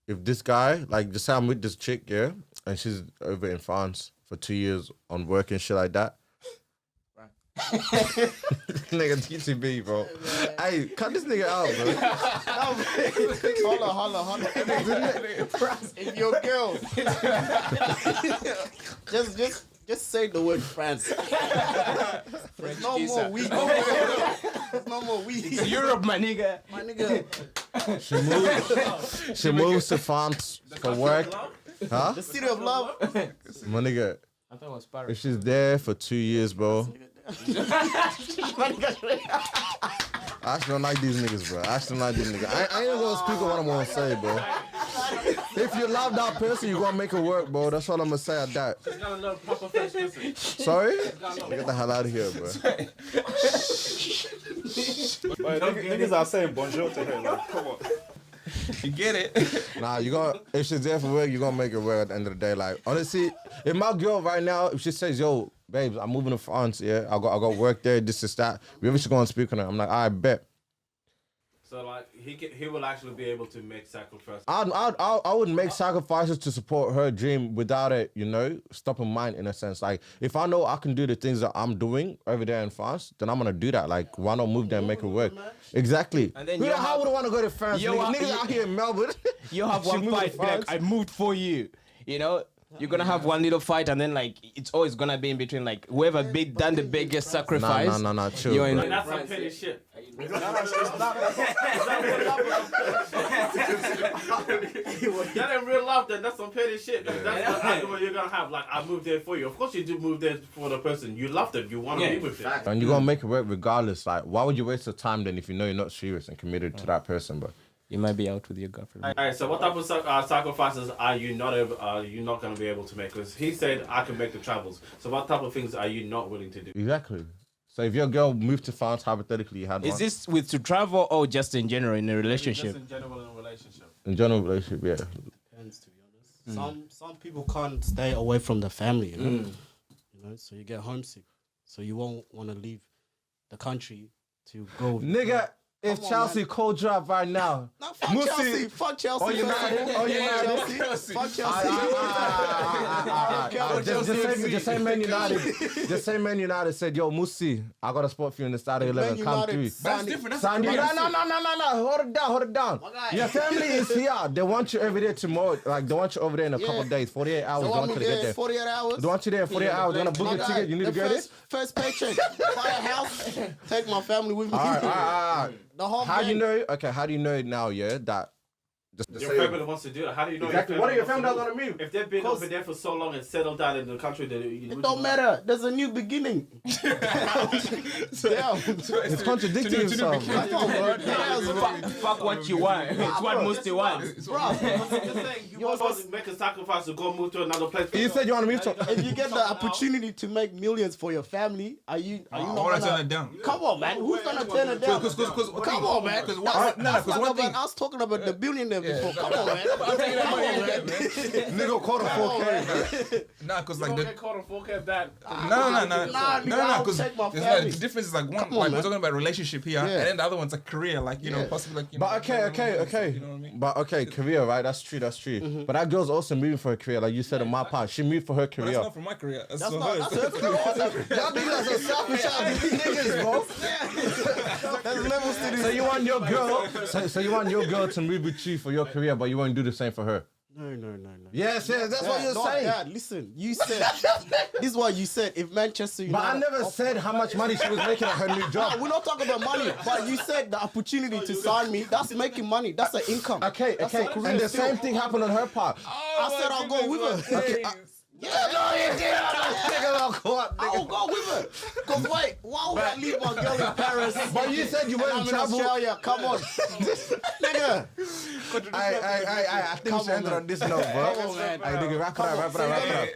if this guy, like, just say I'm with this chick, yeah, and she's over in France for 2 years on work and shit like that. Nigga, TTB, bro. Hey, cut this nigga out, bro. Hold on. If your girl, just say the word France. There's no more weed. There's no more weed. Europe, my nigga. My nigga. She moves to France for work. Huh? The city of love. My nigga, I thought it was Paris. if she's there for 2 years, bro. I actually don't like these niggas, bro. I actually don't like these niggas. I ain't gonna speak on what I'm gonna say, bro. If you love that person, you gonna make it work, bro. That's all I'm gonna say at that. She's got a little proper French kissing. Sorry? Get the hell out of here, bro. Niggas are saying bonjour to her. Like, come on. You get it? Nah, if she's there for work, you gonna make it work at the end of the day. Like, honestly, if my girl right now, if she says, yo, babes, I'm moving to France, yeah, I got work there, this is that. We ever should go and speak on her. I'm like, I bet. So like he will actually be able to make sacrifices. I would make sacrifices to support her dream without it, stopping mine in a sense. Like, if I know I can do the things that I'm doing over there in France, then I'm gonna do that. Like, why not move there and make it work? Exactly. And then Who the hell would want to go to France? Niggas out here in Melbourne. You have She one moved to fight, be like, France. I moved for you. You're gonna have one little fight, and then like it's always gonna be in between. Like whoever done the biggest sacrifice. Nah, chill, You're in- bro. That's some petty shit. That ain't real love, then that's some petty shit. That's the argument you're gonna have. Like, I moved there for you. Of course you do move there for the person. You love them. You want to be with them. And you're gonna make it work regardless. Like, why would you waste your time then if you know you're not serious and committed to that person, bro? You might be out with your girlfriend. Alright, so what type of sacrifices are you not going to be able to make? Because he said I can make the travels. So what type of things are you not willing to do? Exactly. So if your girl moved to France, hypothetically, you had Is one. this with to travel or just in general in a relationship? Just in general in a relationship. In general relationship, yeah. Depends, to be honest. Some people can't stay away from the family, so you get homesick. So you won't want to leave the country to go. Nigga, if Come on, Chelsea man. cold drop right now, No, fuck Musi. Chelsea. Fuck Chelsea. Oh, United. Oh, United. Fuck Chelsea. Just say Man United. Just say Man United said, yo, Musi, I got a spot for you in the starting 11. Come through. That's different. That's Sandy, different. no. Hold it down. guy. Your family is here. They want you every day tomorrow. Like, they want you over there in a couple of days, 48 hours. So They I'm want you to get there there. 48 hours. They want you there in 48 hours. They want to book My a guy, ticket. You need to the get it. first paycheck. Buy a house. Take my family with me. All right. The whole How do you gang. know? Okay, how do do you know now, yeah, that just Your family wants to do it. How do you know? exactly. What are your family gonna move? If they've been over there for so long and settled down in the country, then It don't matter. There's a new beginning. It's contradicting himself. Come on, bro. Fuck what you want. It's what Musti wants. Bro, I'm just saying, you want to make a sacrifice to go move to another place. You said you want to move to. if you get the opportunity to make millions for your family, are you I not want to turn gonna? it down. Come on, man. Who's gonna turn it down? Come on, man. That's one like thing. I was talking about the billionaire before. Come on, man. I'm taking that money, man. Nigga caught a 4K. Nah, cause You like don't the get caught on 4K that. Nah, because take my there's family. like the difference is like one, Come on, like we're man. talking about relationship here, and then the other one's a career, like you know, Yeah. possibly like you But know. okay. You know what I mean? But okay, career, right? That's true. But that girl's also moving for her career, like you said on my part. She moved for her But career. that's not for my career. That's, That's for not. hers. That's her. Y'all niggas are selfish ass niggas, bro. There's levels to this. So you want your girl? So you want your girl to move with you for your career, but you won't do the same for her? No. Yes. That's what you're Dad, saying. Dad, listen, you said this is what you said. If Manchester United, But I never said how much money she was making at her new No, job. we're not talking about money. But you said the opportunity to sign me. That's making money. That's an income. Okay. That's a career And the still. same thing happened on her part. I said I'll go with her. Okay, Yeah, no, you did. I'll go with her. Cause wait, why would I leave my girl in Paris? But you said you and weren't I'm in in trouble. Australia. Come on, nigga. I think we should end it on this note, bro. Come on, man. Hey, nigga, wrap it up.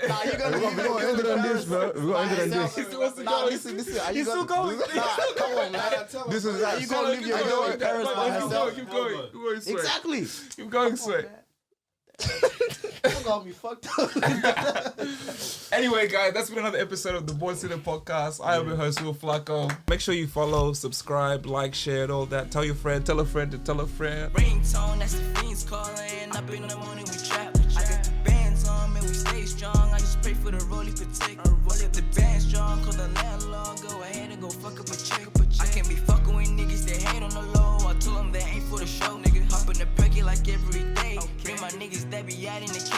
Nah, you gonna leave We're gonna end it on this, bro. We're gonna end it on this. Nah, listen. Are you still going? Nah, come on, man. This is Are you gonna leave your girl in Paris by herself? Keep going, Sweat. Exactly. Keep going, Sweat. You got me fucked up. Anyway, guys, that's been another episode of the Born Sinner podcast. I am your host, Will Flacco. Make sure you follow, subscribe, like, share, and all that. Tell your friend, tell a friend to tell a friend. Ringtone, that's the fiends calling. Up in the morning, we trap. I got the bands on, man, we stay strong. I just pray for the